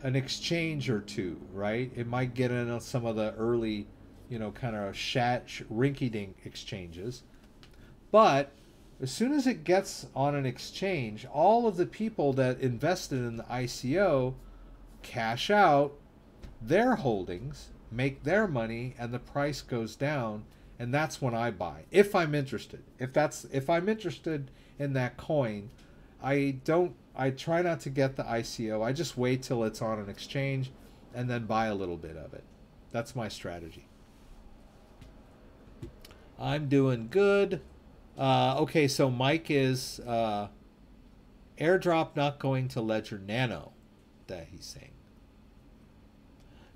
an exchange or two, right? It might get in some of the early, kind of rinky-dink exchanges. But as soon as it gets on an exchange, all of the people that invested in the ICO cash out their holdings, make their money, and the price goes down, and that's when I buy. If I'm interested. If I'm interested in that coin, I try not to get the ICO. I just wait till it's on an exchange and then buy a little bit of it. That's my strategy. I'm doing good. Okay, so Mike is airdrop not going to Ledger Nano, that he's saying.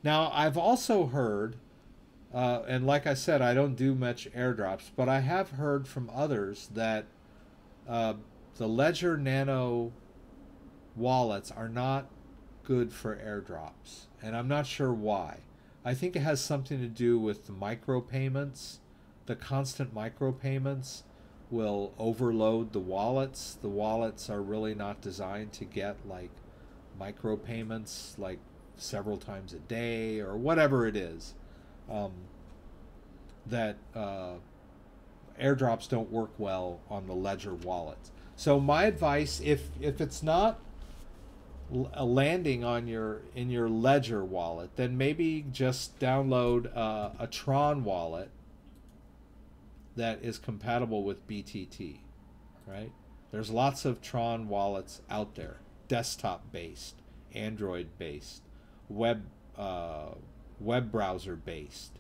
Now, I've also heard, and like I said, I don't do much airdrops, but I have heard from others that the Ledger Nano wallets are not good for airdrops, and I'm not sure why. I think it has something to do with the micropayments. The constant micropayments will overload the wallets. The wallets are really not designed to get like micropayments like several times a day or whatever it is. That airdrops don't work well on the Ledger wallets. So my advice, if it's not landing on in your Ledger wallet, then maybe just download a Tron wallet that is compatible with BTT, right? There's lots of Tron wallets out there, desktop based, Android based, web browser based.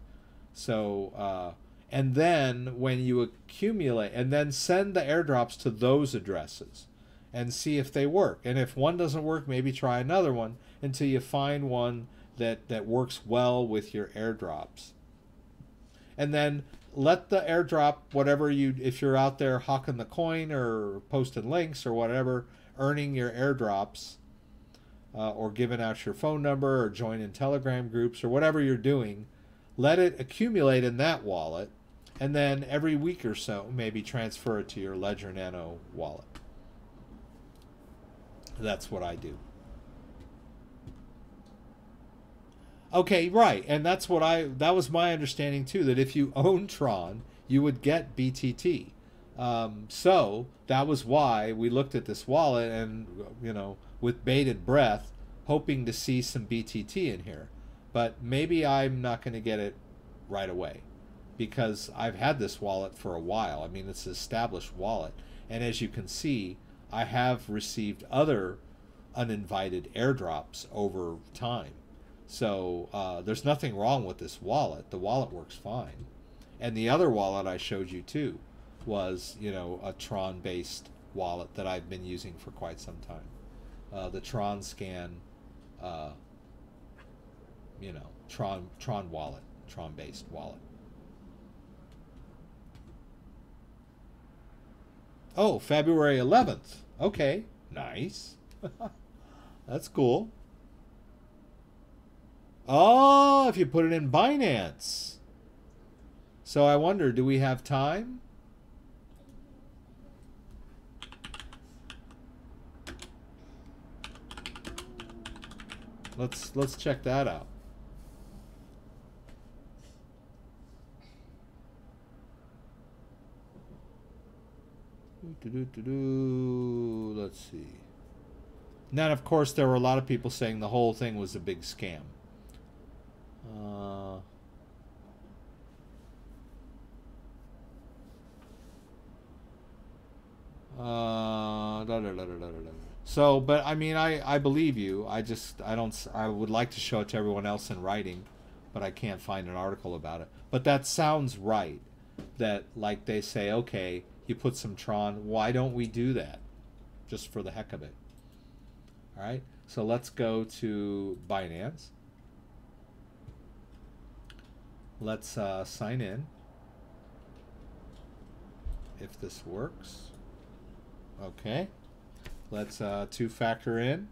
So and then when you accumulate, and then send the airdrops to those addresses and see if they work. And if one doesn't work, maybe try another one until you find one that works well with your airdrops. And then let the airdrop, if you're out there hawking the coin or posting links or whatever, earning your airdrops, or giving out your phone number or joining Telegram groups or whatever you're doing, let it accumulate in that wallet, and then every week or so maybe transfer it to your Ledger Nano wallet. That's what I do. Okay, right, and that was my understanding too, that if you own Tron, you would get BTT. So that was why we looked at this wallet and, with bated breath, hoping to see some BTT in here. But maybe I'm not going to get it right away, because I've had this wallet for a while. I mean, it's an established wallet. And as you can see, I have received other uninvited airdrops over time. So there's nothing wrong with this wallet. The wallet works fine. And the other wallet I showed you too was, a Tron-based wallet that I've been using for quite some time. The Tron Scan, Tron wallet, Tron-based wallet. Oh, February 11th. Okay, nice. That's cool. Oh, if you put it in Binance. So I wonder, do we have time? Let's check that out. Let's see. And then, of course, there were a lot of people saying the whole thing was a big scam. So, but I mean, I believe you. I would like to show it to everyone else in writing but I can't find an article about it. But that sounds right. That like they say, okay, you put some Tron. Why don't we do that? Just for the heck of it. All right. So let's go to Binance. Let's sign in. If this works. Okay. Let's two-factor in.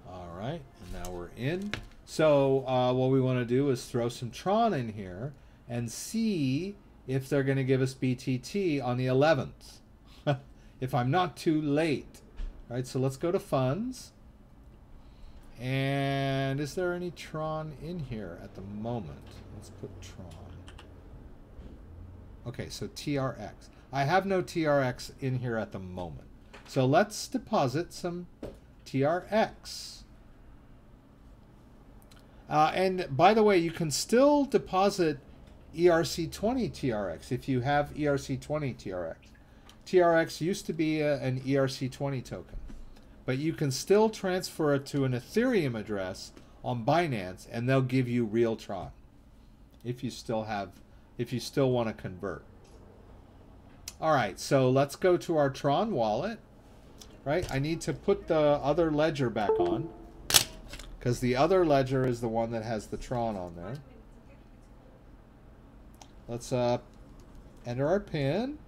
All right, and now we're in. So what we want to do is throw some Tron in here and see if they're going to give us BTT on the 11th. If I'm not too late. All right, so let's go to funds. And is there any Tron in here at the moment? Let's put Tron. Okay, so TRX. I have no TRX in here at the moment. So let's deposit some TRX. And by the way, you can still deposit ERC20 TRX if you have ERC20 TRX. TRX used to be an ERC20 token. But you can still transfer it to an Ethereum address on Binance, and they'll give you real Tron if you still want to convert. All right, so let's go to our Tron wallet. Right, I need to put the other ledger back on because the other ledger is the one that has the Tron on there. Let's enter our PIN.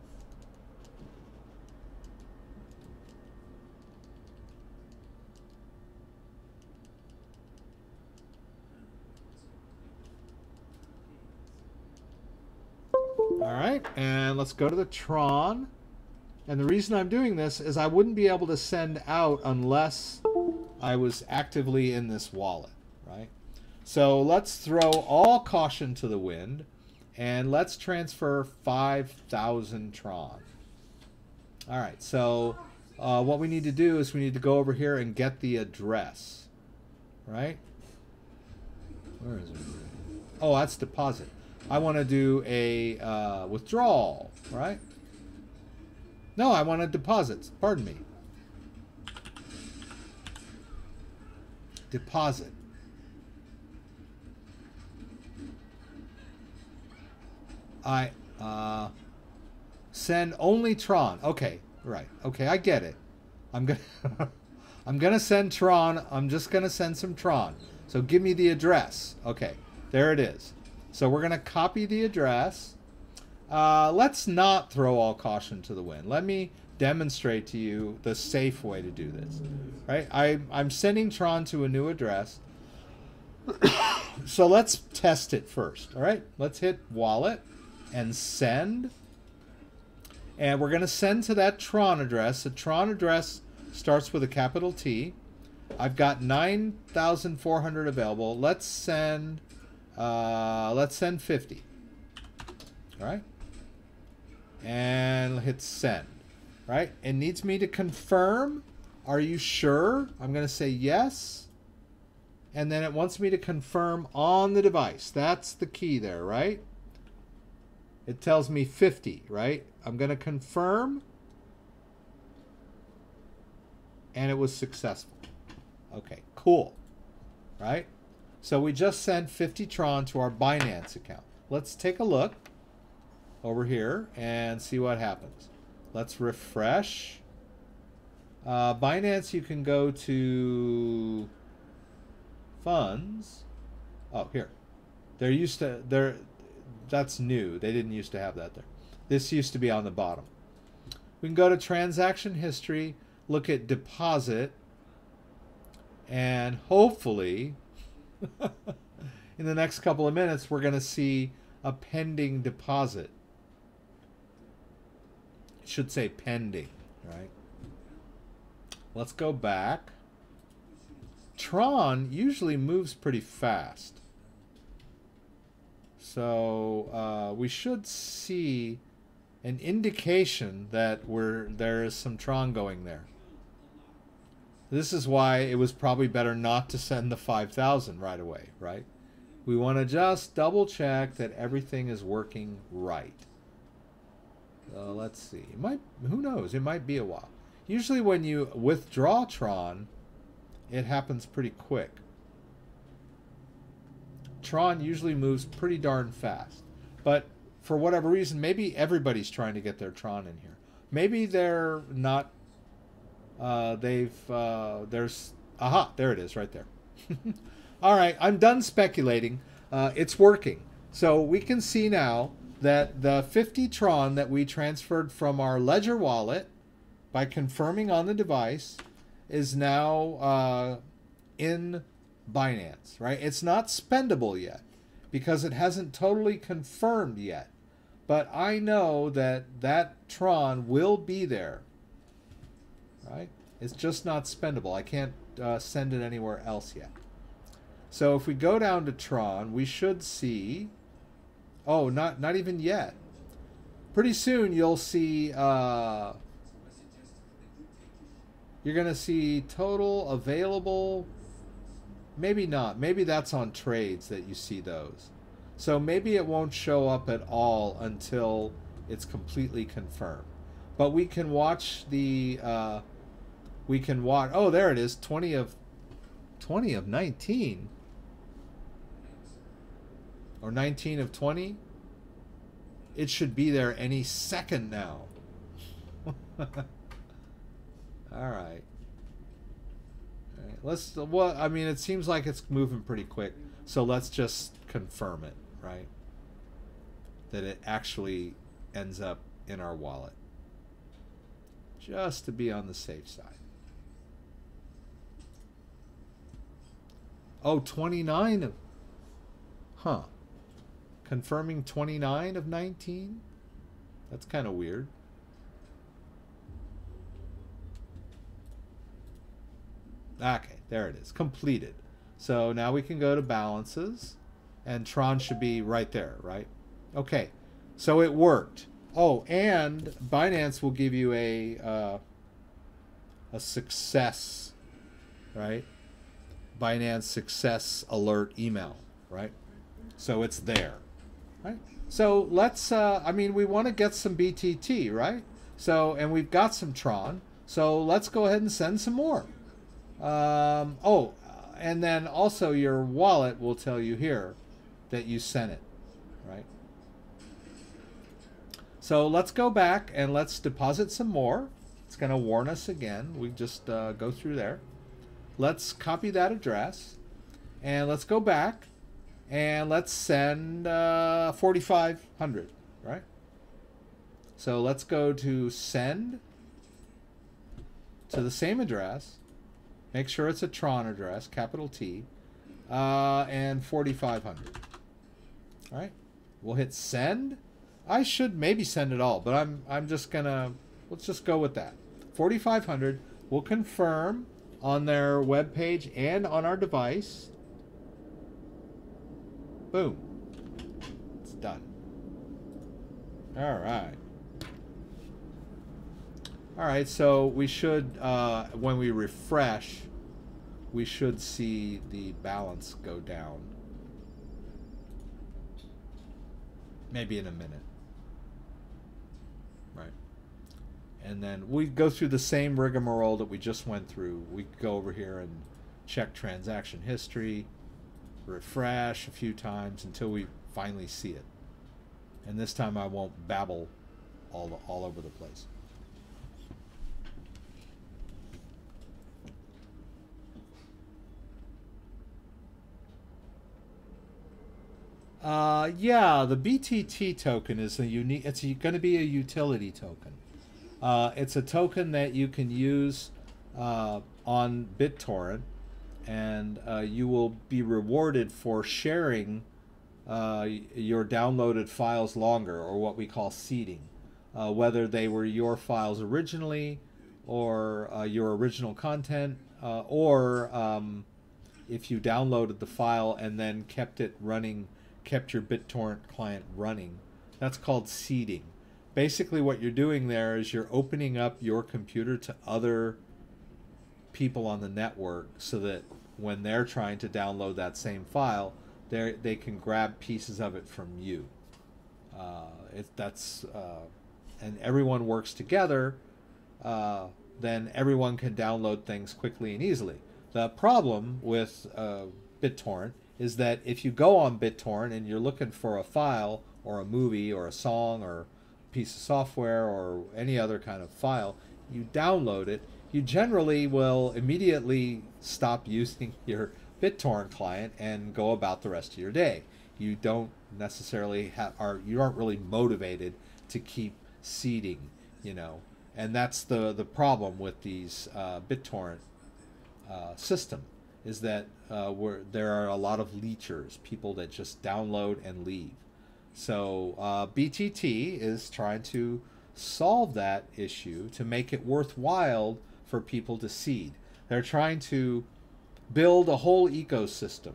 All right, and let's go to the Tron. And the reason I'm doing this is I wouldn't be able to send out unless I was actively in this wallet, right? So let's throw all caution to the wind, and let's transfer 5,000 Tron. All right, so what we need to do is we need to go over here and get the address, right? Where is it? Oh, that's deposit. I want to do a withdrawal, right? No, I want to deposit. Pardon me. Deposit. I send only Tron. Okay, right. Okay, I get it. I'm gonna send Tron. I'm just gonna send some Tron. So give me the address. Okay, there it is. So we're going to copy the address. Let's not throw all caution to the wind. Let me demonstrate to you the safe way to do this. Right? I'm sending Tron to a new address. So let's test it first. All right? Let's hit wallet and send. And we're going to send to that Tron address. The Tron address starts with a capital T. I've got 9,400 available. Let's send 50. All right, and hit send. Right, it needs me to confirm. Are you sure? I'm going to say yes, and then it wants me to confirm on the device. That's the key there, right? It tells me 50, right? I'm going to confirm, and it was successful. Okay, cool. Right? So we just sent 50 Tron to our Binance account. Let's take a look over here and see what happens. Let's refresh. Binance, you can go to funds. Oh, here. That's new. They didn't used to have that there. This used to be on the bottom. We can go to transaction history, look at deposit, and hopefully in the next couple of minutes we're going to see a pending deposit. It should say pending, right? Let's go back. Tron usually moves pretty fast. So we should see an indication that there is some Tron going there. This is why it was probably better not to send the 5,000 right away, right? We want to just double check that everything is working right. Let's see. It might, who knows? It might be a while. Usually when you withdraw Tron, it happens pretty quick. Tron usually moves pretty darn fast. But for whatever reason, maybe everybody's trying to get their Tron in here. Maybe they're not, there's, aha, there it is right there. All right, I'm done speculating. It's working. So we can see now that the 50 Tron that we transferred from our Ledger wallet by confirming on the device is now in Binance, right? It's not spendable yet because it hasn't totally confirmed yet. But I know that that Tron will be there, right? It's just not spendable. I can't send it anywhere else yet. So if we go down to Tron, we should see, oh, not even yet. Pretty soon you'll see, you're going to see total available, maybe not. Maybe that's on trades that you see those. So maybe it won't show up at all until it's completely confirmed. But we can watch the, oh, there it is, 20 of 19. Or 19 of 20. It should be there any second now. All right. Let's, well, I mean, it seems like it's moving pretty quick. So let's just confirm it, right? That it actually ends up in our wallet. Just to be on the safe side. Oh, 29 of, huh. Confirming 29 of 19? That's kind of weird. Okay, there it is. Completed. So now we can go to balances. And Tron should be right there, right? Okay. So it worked. Oh, and Binance will give you a success, right? Binance success alert email, right? So it's there. Right? So let's, I mean, we want to get some BTT, right? So, and we've got some Tron. So let's go ahead and send some more. Oh, and then also your wallet will tell you here that you sent it, right? So let's go back and let's deposit some more. It's going to warn us again. We just go through there. Let's copy that address and let's go back. And let's send 4,500, right? So let's go to send to the same address. Make sure it's a Tron address, capital T, and 4,500. All right. We'll hit send. I should maybe send it all, but I'm just gonna, let's just go with that. 4,500. We'll confirm on their web page and on our device. Boom. It's done. All right. All right, so we should, when we refresh, we should see the balance go down. Maybe in a minute. Right. And then we go through the same rigmarole that we just went through. We go over here and check transaction history. Refresh a few times until we finally see it. And this time I won't babble all over the place. Yeah, the BTT token is a unique, it's going to be a utility token. It's a token that you can use on BitTorrent, and you will be rewarded for sharing your downloaded files longer, or what we call seeding. Whether they were your files originally, or your original content, or if you downloaded the file and then kept it running, kept your BitTorrent client running. That's called seeding. Basically what you're doing there is you're opening up your computer to other people on the network so that when they're trying to download that same file, they can grab pieces of it from you. And everyone works together, then everyone can download things quickly and easily. The problem with BitTorrent is that if you go on BitTorrent and you're looking for a file or a movie or a song or a piece of software or any other kind of file, you download it, you generally will immediately stop using your BitTorrent client and go about the rest of your day. You don't necessarily you aren't really motivated to keep seeding, you know, and that's the problem with these BitTorrent system, is that there are a lot of leechers, people that just download and leave. So BTT is trying to solve that issue to make it worthwhile for people to seed. They're trying to build a whole ecosystem,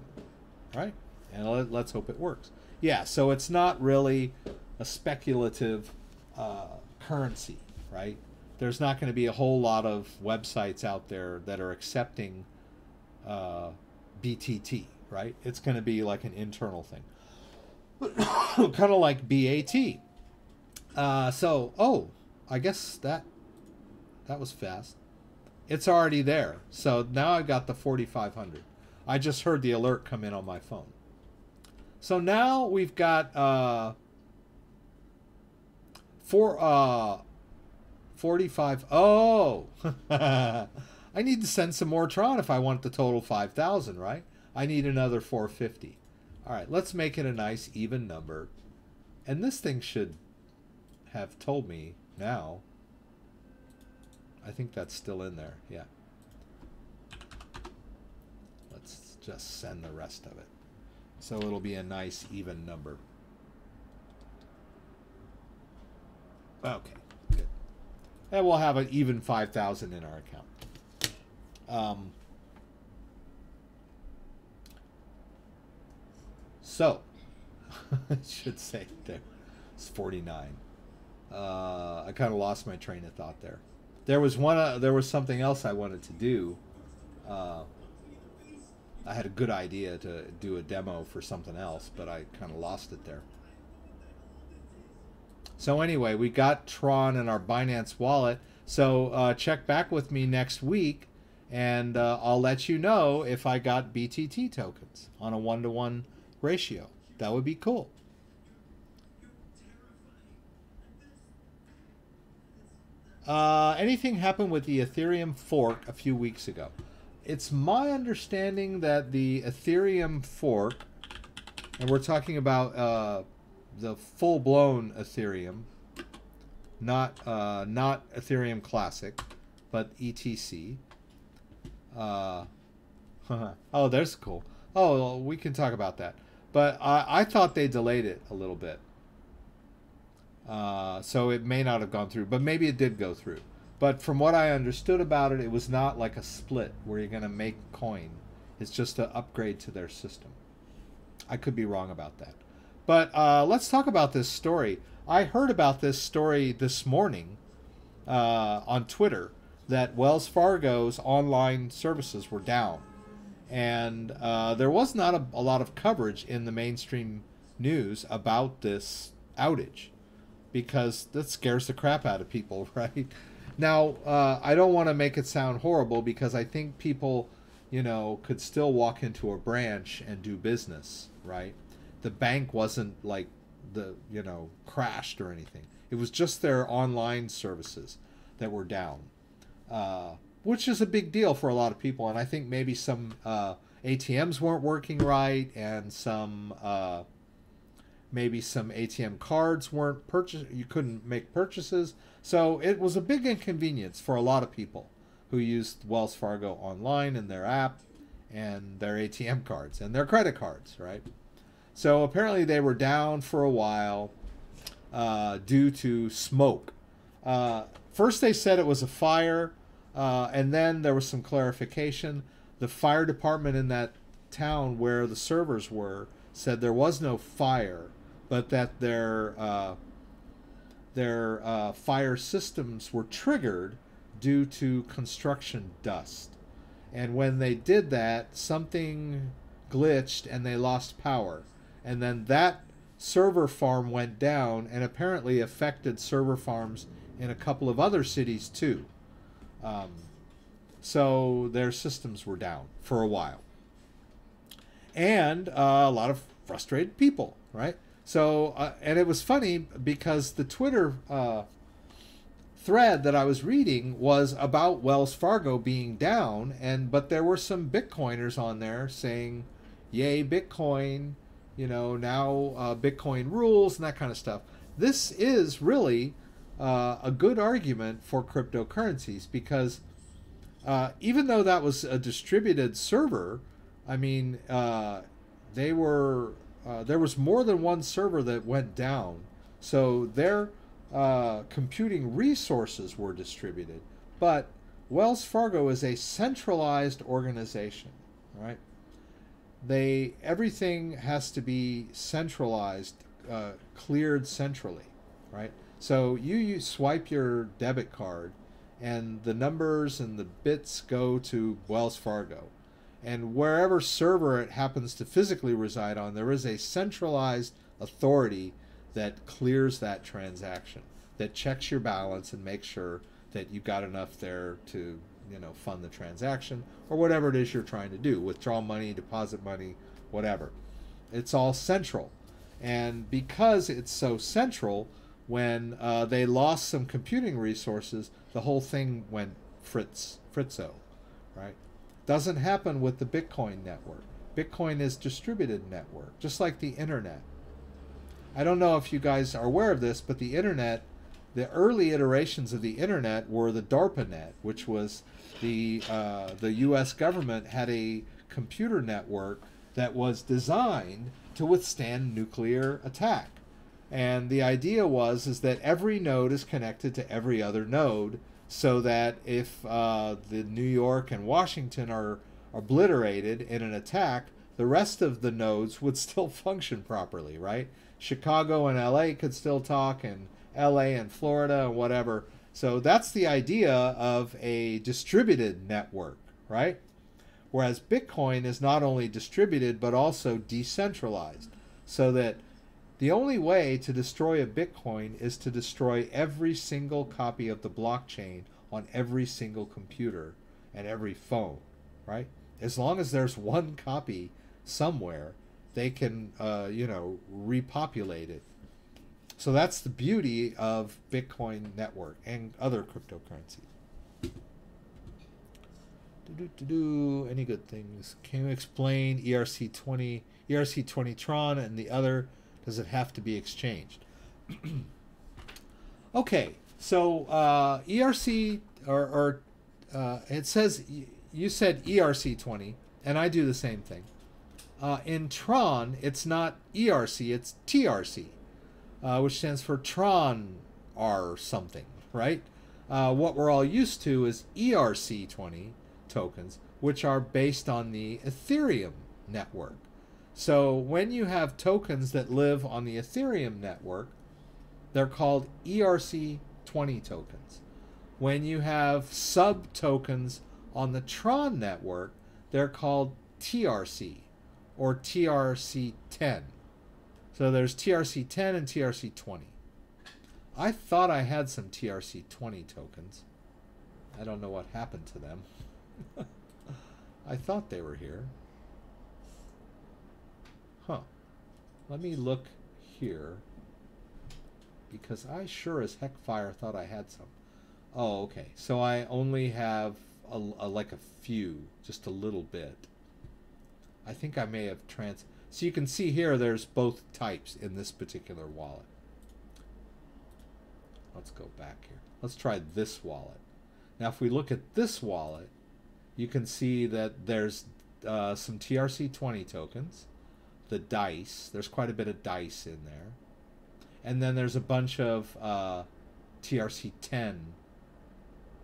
right? And let's hope it works. Yeah, so it's not really a speculative currency, right? There's not going to be a whole lot of websites out there that are accepting BTT, right? It's going to be like an internal thing. Kind of like BAT. I guess that was fast. It's already there. So now I've got the 4,500. I just heard the alert come in on my phone. So now we've got 45. Oh, I need to send some more Tron if I want the total 5,000, right? I need another 450. All right, let's make it a nice even number. And this thing should have told me now. I think that's still in there, yeah. Let's just send the rest of it. So it'll be a nice even number. Okay, good. And we'll have an even 5,000 in our account. So, I should say there, it's 49. I kind of lost my train of thought there. There was something else I wanted to do. I had a good idea to do a demo for something else, but I kind of lost it there. So anyway, we got Tron in our Binance wallet. So check back with me next week, and I'll let you know if I got BTT tokens on a 1-to-1 ratio. That would be cool. Anything happened with the Ethereum fork a few weeks ago? It's my understanding that the Ethereum fork, and we're talking about the full-blown Ethereum, not Ethereum Classic, but ETC. Oh, there's cool. Oh, well, we can talk about that. But I thought they delayed it a little bit. So it may not have gone through, but maybe it did go through. But from what I understood about it, it was not like a split where you're going to make coin. It's just an upgrade to their system. I could be wrong about that. But let's talk about this story. I heard about this story this morning on Twitter, that Wells Fargo's online services were down. And there was not a lot of coverage in the mainstream news about this outage, because that scares the crap out of people, right? Now, I don't want to make it sound horrible, because I think people, you know, could still walk into a branch and do business, right? The bank wasn't like crashed or anything. It was just their online services that were down, which is a big deal for a lot of people. And I think maybe some ATMs weren't working right, and maybe some ATM cards weren't you couldn't make purchases. So it was a big inconvenience for a lot of people who used Wells Fargo online and their app and their ATM cards and their credit cards, right? So apparently they were down for a while due to smoke. First they said it was a fire, and then there was some clarification. The fire department in that town where the servers were said there was no fire, but that their fire systems were triggered due to construction dust. And when they did that, something glitched and they lost power. And then that server farm went down and apparently affected server farms in a couple of other cities too. So their systems were down for a while. And a lot of frustrated people, right? So, and it was funny because the Twitter thread that I was reading was about Wells Fargo being down, but there were some Bitcoiners on there saying, yay, Bitcoin, you know, now Bitcoin rules and that kind of stuff. This is really a good argument for cryptocurrencies because even though that was a distributed server, I mean, there was more than one server that went down. So their computing resources were distributed. But Wells Fargo is a centralized organization, right? Everything has to be centralized, cleared centrally, right? So you swipe your debit card and the numbers and the bits go to Wells Fargo. And wherever server it happens to physically reside on, there is a centralized authority that clears that transaction, that checks your balance and makes sure that you've got enough there to, you know, fund the transaction or whatever it is you're trying to do, withdraw money, deposit money, whatever. It's all central. And because it's so central, when they lost some computing resources, the whole thing went fritzo, right? Doesn't happen with the Bitcoin network. Bitcoin is distributed network, just like the internet. I don't know if you guys are aware of this, but the internet, the early iterations of the internet were the DARPANET, which was the U.S. government had a computer network that was designed to withstand nuclear attack. And the idea is that every node is connected to every other node, so that if the New York and Washington are obliterated in an attack, the rest of the nodes would still function properly, right? Chicago and LA could still talk, and LA and Florida and whatever. So that's the idea of a distributed network, right? Whereas Bitcoin is not only distributed, but also decentralized, so that the only way to destroy a Bitcoin is to destroy every single copy of the blockchain on every single computer and every phone, right? As long as there's one copy somewhere, they can, you know, repopulate it. So that's the beauty of Bitcoin network and other cryptocurrencies. Any good things? Can you explain ERC20 Tron and the other? Does it have to be exchanged? Okay, so ERC it says you said ERC20, and I do the same thing. In Tron, it's not ERC, it's TRC, which stands for Tron R something, right? What we're all used to is ERC20 tokens, which are based on the Ethereum network. So when you have tokens that live on the Ethereum network, they're called ERC20 tokens. When you have sub-tokens on the Tron network, they're called TRC or TRC10. So there's TRC10 and TRC20. I thought I had some TRC20 tokens. I don't know what happened to them. I thought they were here. Huh. Let me look here, because I sure as heck fire thought I had some. Oh, okay. So I only have like a few, just a little bit. I think I may have so you can see here there's both types in this particular wallet. Let's go back here. Let's try this wallet. Now if we look at this wallet, you can see that there's some TRC20 tokens. The dice, there's quite a bit of dice in there, and then there's a bunch of TRC10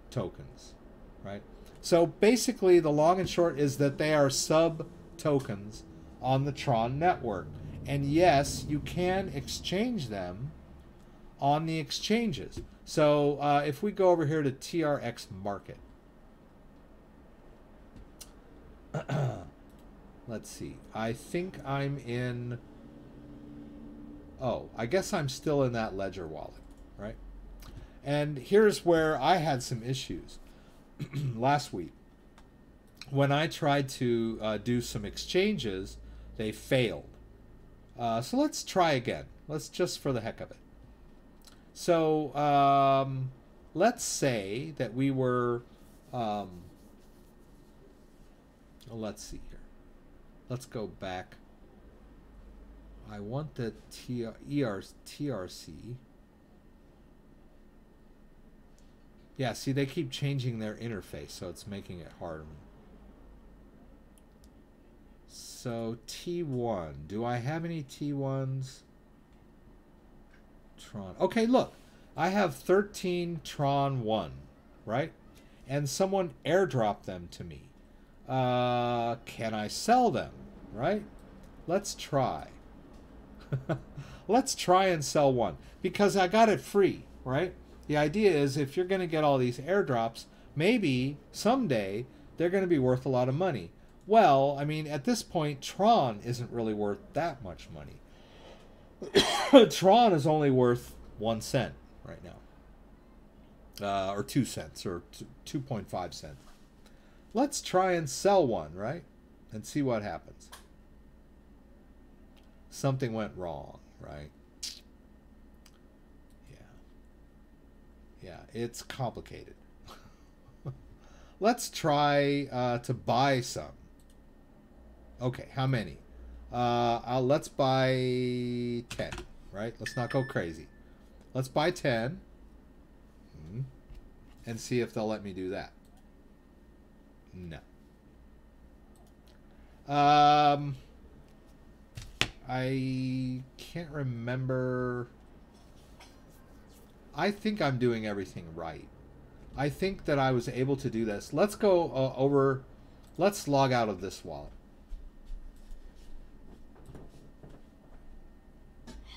tokens, right? So basically the long and short is that they are sub tokens on the Tron network, and yes, you can exchange them on the exchanges. So if we go over here to TRX market, let's see. I think I'm in... Oh, I guess I'm still in that Ledger wallet, right? And here's where I had some issues last week. When I tried to do some exchanges, they failed. So let's try again. Let's just for the heck of it. So let's say that we were... let's see here. Let's go back. I want the TRC. Yeah, see, they keep changing their interface, so it's making it hard. So T1. Do I have any T1s? Tron. Okay, look. I have 13 Tron 1, right? And someone airdropped them to me. Can I sell them, right? Let's try. Let's try and sell one because I got it free, right? The idea is if you're going to get all these airdrops, maybe someday they're going to be worth a lot of money. Well, I mean, at this point, Tron isn't really worth that much money. Tron is only worth 1 cent right now, or 2 cents, or 2.5 cents. Let's try and sell one, right? And see what happens. Something went wrong, right? Yeah, it's complicated. Let's try to buy some. Okay, how many? Let's buy 10, right? Let's not go crazy. Let's buy 10 and see if they'll let me do that. No. I can't remember. I think I'm doing everything right. I think that I was able to do this. Let's go over. Let's log out of this wallet.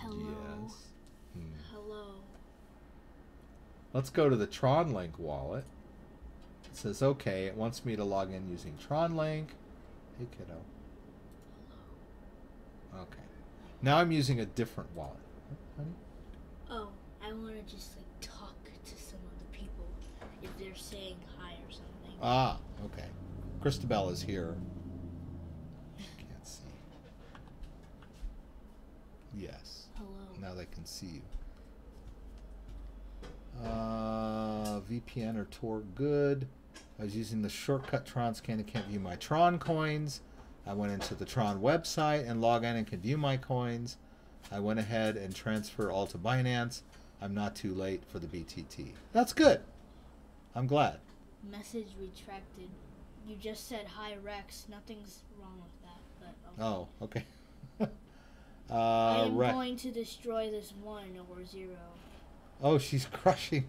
Hello. Yes. Hello. Let's go to the Tron Link wallet. It says, okay, it wants me to log in using Tron Link. Hey, kiddo. Okay. Now I'm using a different wallet. Honey? Oh, I want to just like talk to some of the people if they're saying hi or something. Ah, okay. Christabel is here. Can't see. Yes. Hello. Now they can see you. VPN or Tor, good. I was using the shortcut Tron scan and can't view my Tron coins. I went into the Tron website and log in and can view my coins. I went ahead and transfer all to Binance. I'm not too late for the BTT. That's good. I'm glad. Message retracted. You just said hi Rex. Nothing's wrong with that. But Oh, okay. I am Rex. going to destroy this 1 or 0. Oh, she's crushing.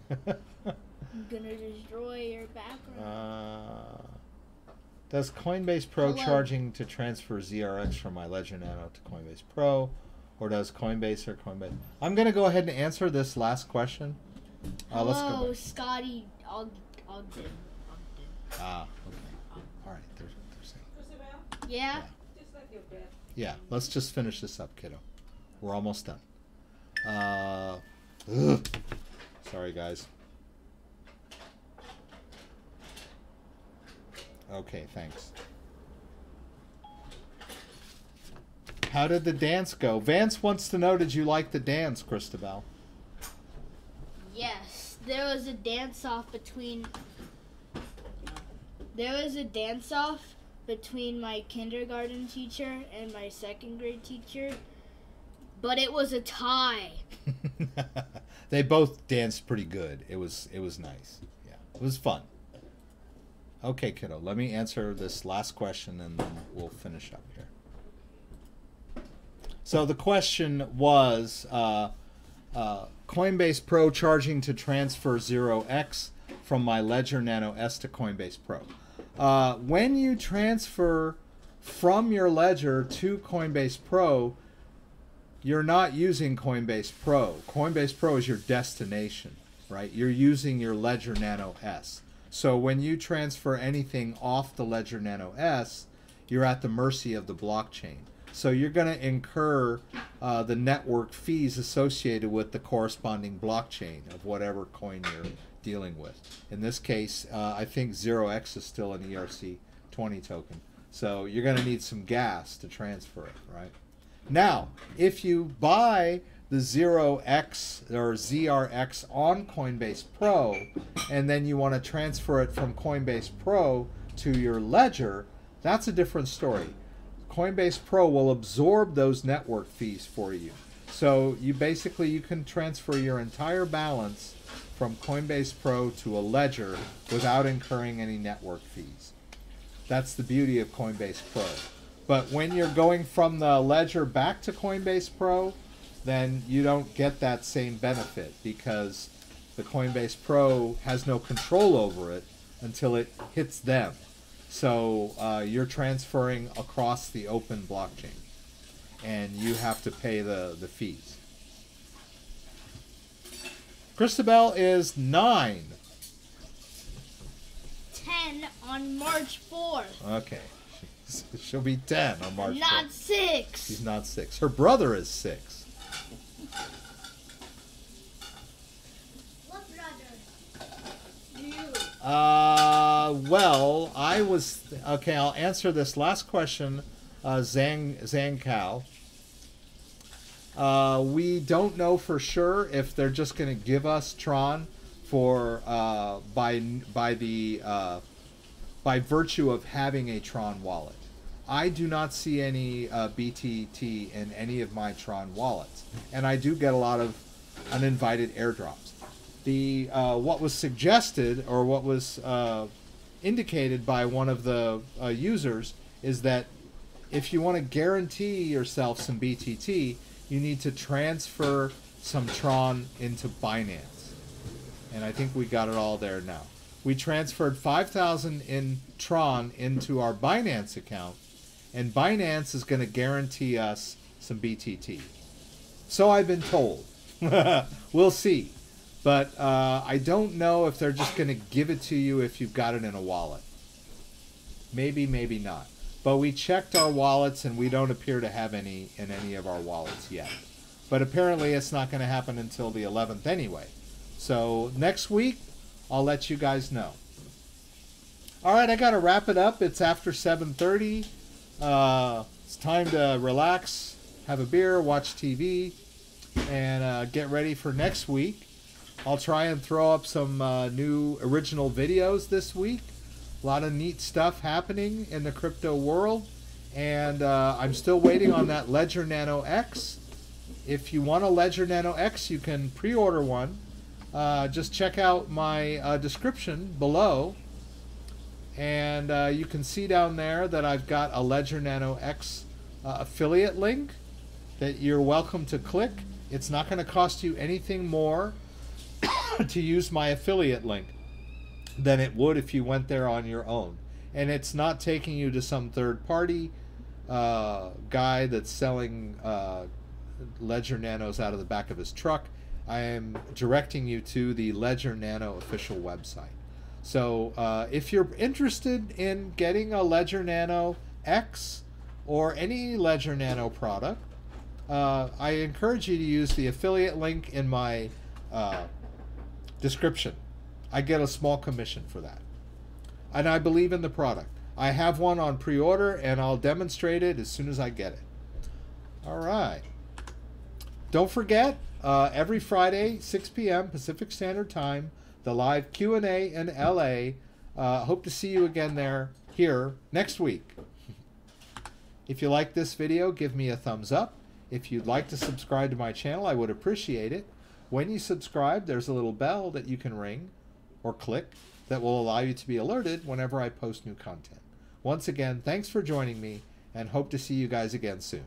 I'm gonna destroy your background. Does Coinbase Pro Hello. charging to transfer ZRX from my Ledger Nano to Coinbase Pro? Or does Coinbase or Coinbase... I'm going to go ahead and answer this last question. Let's go Hello, back. Scotty Ogden. Ah, okay. All right, they're saying. Christabel, Yeah? just like your bed. Yeah, let's just finish this up, kiddo. We're almost done. Ugh. Sorry, guys. Okay, thanks. How did the dance go? Vance wants to know, did you like the dance, Christabel? Yes. There was a dance-off between... There was a dance-off between my kindergarten teacher and my 2nd grade teacher, but it was a tie. They both danced pretty good. It was nice. Yeah, it was fun. Okay, kiddo, let me answer this last question and then we'll finish up here. So the question was Coinbase Pro charging to transfer 0x from my Ledger Nano S to Coinbase Pro. When you transfer from your Ledger to Coinbase Pro, you're not using Coinbase Pro. Coinbase Pro is your destination, right? You're using your Ledger Nano S. So when you transfer anything off the Ledger Nano S, you're at the mercy of the blockchain. So you're going to incur the network fees associated with the corresponding blockchain of whatever coin you're dealing with. In this case, I think 0x is still an ERC20 token. So you're going to need some gas to transfer it, right? Now, if you buy the 0x or ZRX on Coinbase Pro, and then you want to transfer it from Coinbase Pro to your ledger, that's a different story. Coinbase Pro will absorb those network fees for you. So you can transfer your entire balance from Coinbase Pro to a ledger without incurring any network fees. That's the beauty of Coinbase Pro. But when you're going from the ledger back to Coinbase Pro, then you don't get that same benefit because the Coinbase Pro has no control over it until it hits them. So you're transferring across the open blockchain, and you have to pay the fees. Christabel is 9. 10 on March 4th. Okay. She'll be 10 on March 4th. Not 6. She's not 6. Her brother is 6. What brother? You. Well, I was... Okay, I'll answer this last question, Zhang Kao. We don't know for sure if they're just going to give us Tron for by virtue of having a Tron wallet. I do not see any BTT in any of my Tron wallets, and I do get a lot of uninvited airdrops. The what was suggested or what was indicated by one of the users is that if you want to guarantee yourself some BTT, you need to transfer some Tron into Binance. And I think we got it all there now. We transferred 5,000 in Tron into our Binance account, and Binance is going to guarantee us some BTT. So I've been told. We'll see. But I don't know if they're just going to give it to you if you've got it in a wallet. Maybe, maybe not. But we checked our wallets, and we don't appear to have any in any of our wallets yet. But apparently it's not going to happen until the 11th anyway. So next week, I'll let you guys know. All right, I got to wrap it up. It's after 7:30. It's time to relax, have a beer, watch TV, and get ready for next week. I'll try and throw up some new original videos this week. A lot of neat stuff happening in the crypto world. And I'm still waiting on that Ledger Nano X. If you want a Ledger Nano X, you can pre-order one. Just check out my description below. And you can see down there that I've got a Ledger Nano X affiliate link that you're welcome to click. It's not going to cost you anything more to use my affiliate link than it would if you went there on your own. And it's not taking you to some third-party guy that's selling Ledger Nanos out of the back of his truck. I am directing you to the Ledger Nano official website. So if you're interested in getting a Ledger Nano X or any Ledger Nano product, I encourage you to use the affiliate link in my description. I get a small commission for that. And I believe in the product. I have one on pre-order, and I'll demonstrate it as soon as I get it. All right. Don't forget, every Friday, 6 p.m. Pacific Standard Time, the live Q&A in LA. Hope to see you again here next week. If you like this video, give me a thumbs up. If you'd like to subscribe to my channel, I would appreciate it. When you subscribe, there's a little bell that you can ring or click that will allow you to be alerted whenever I post new content. Once again, thanks for joining me, and hope to see you guys again soon.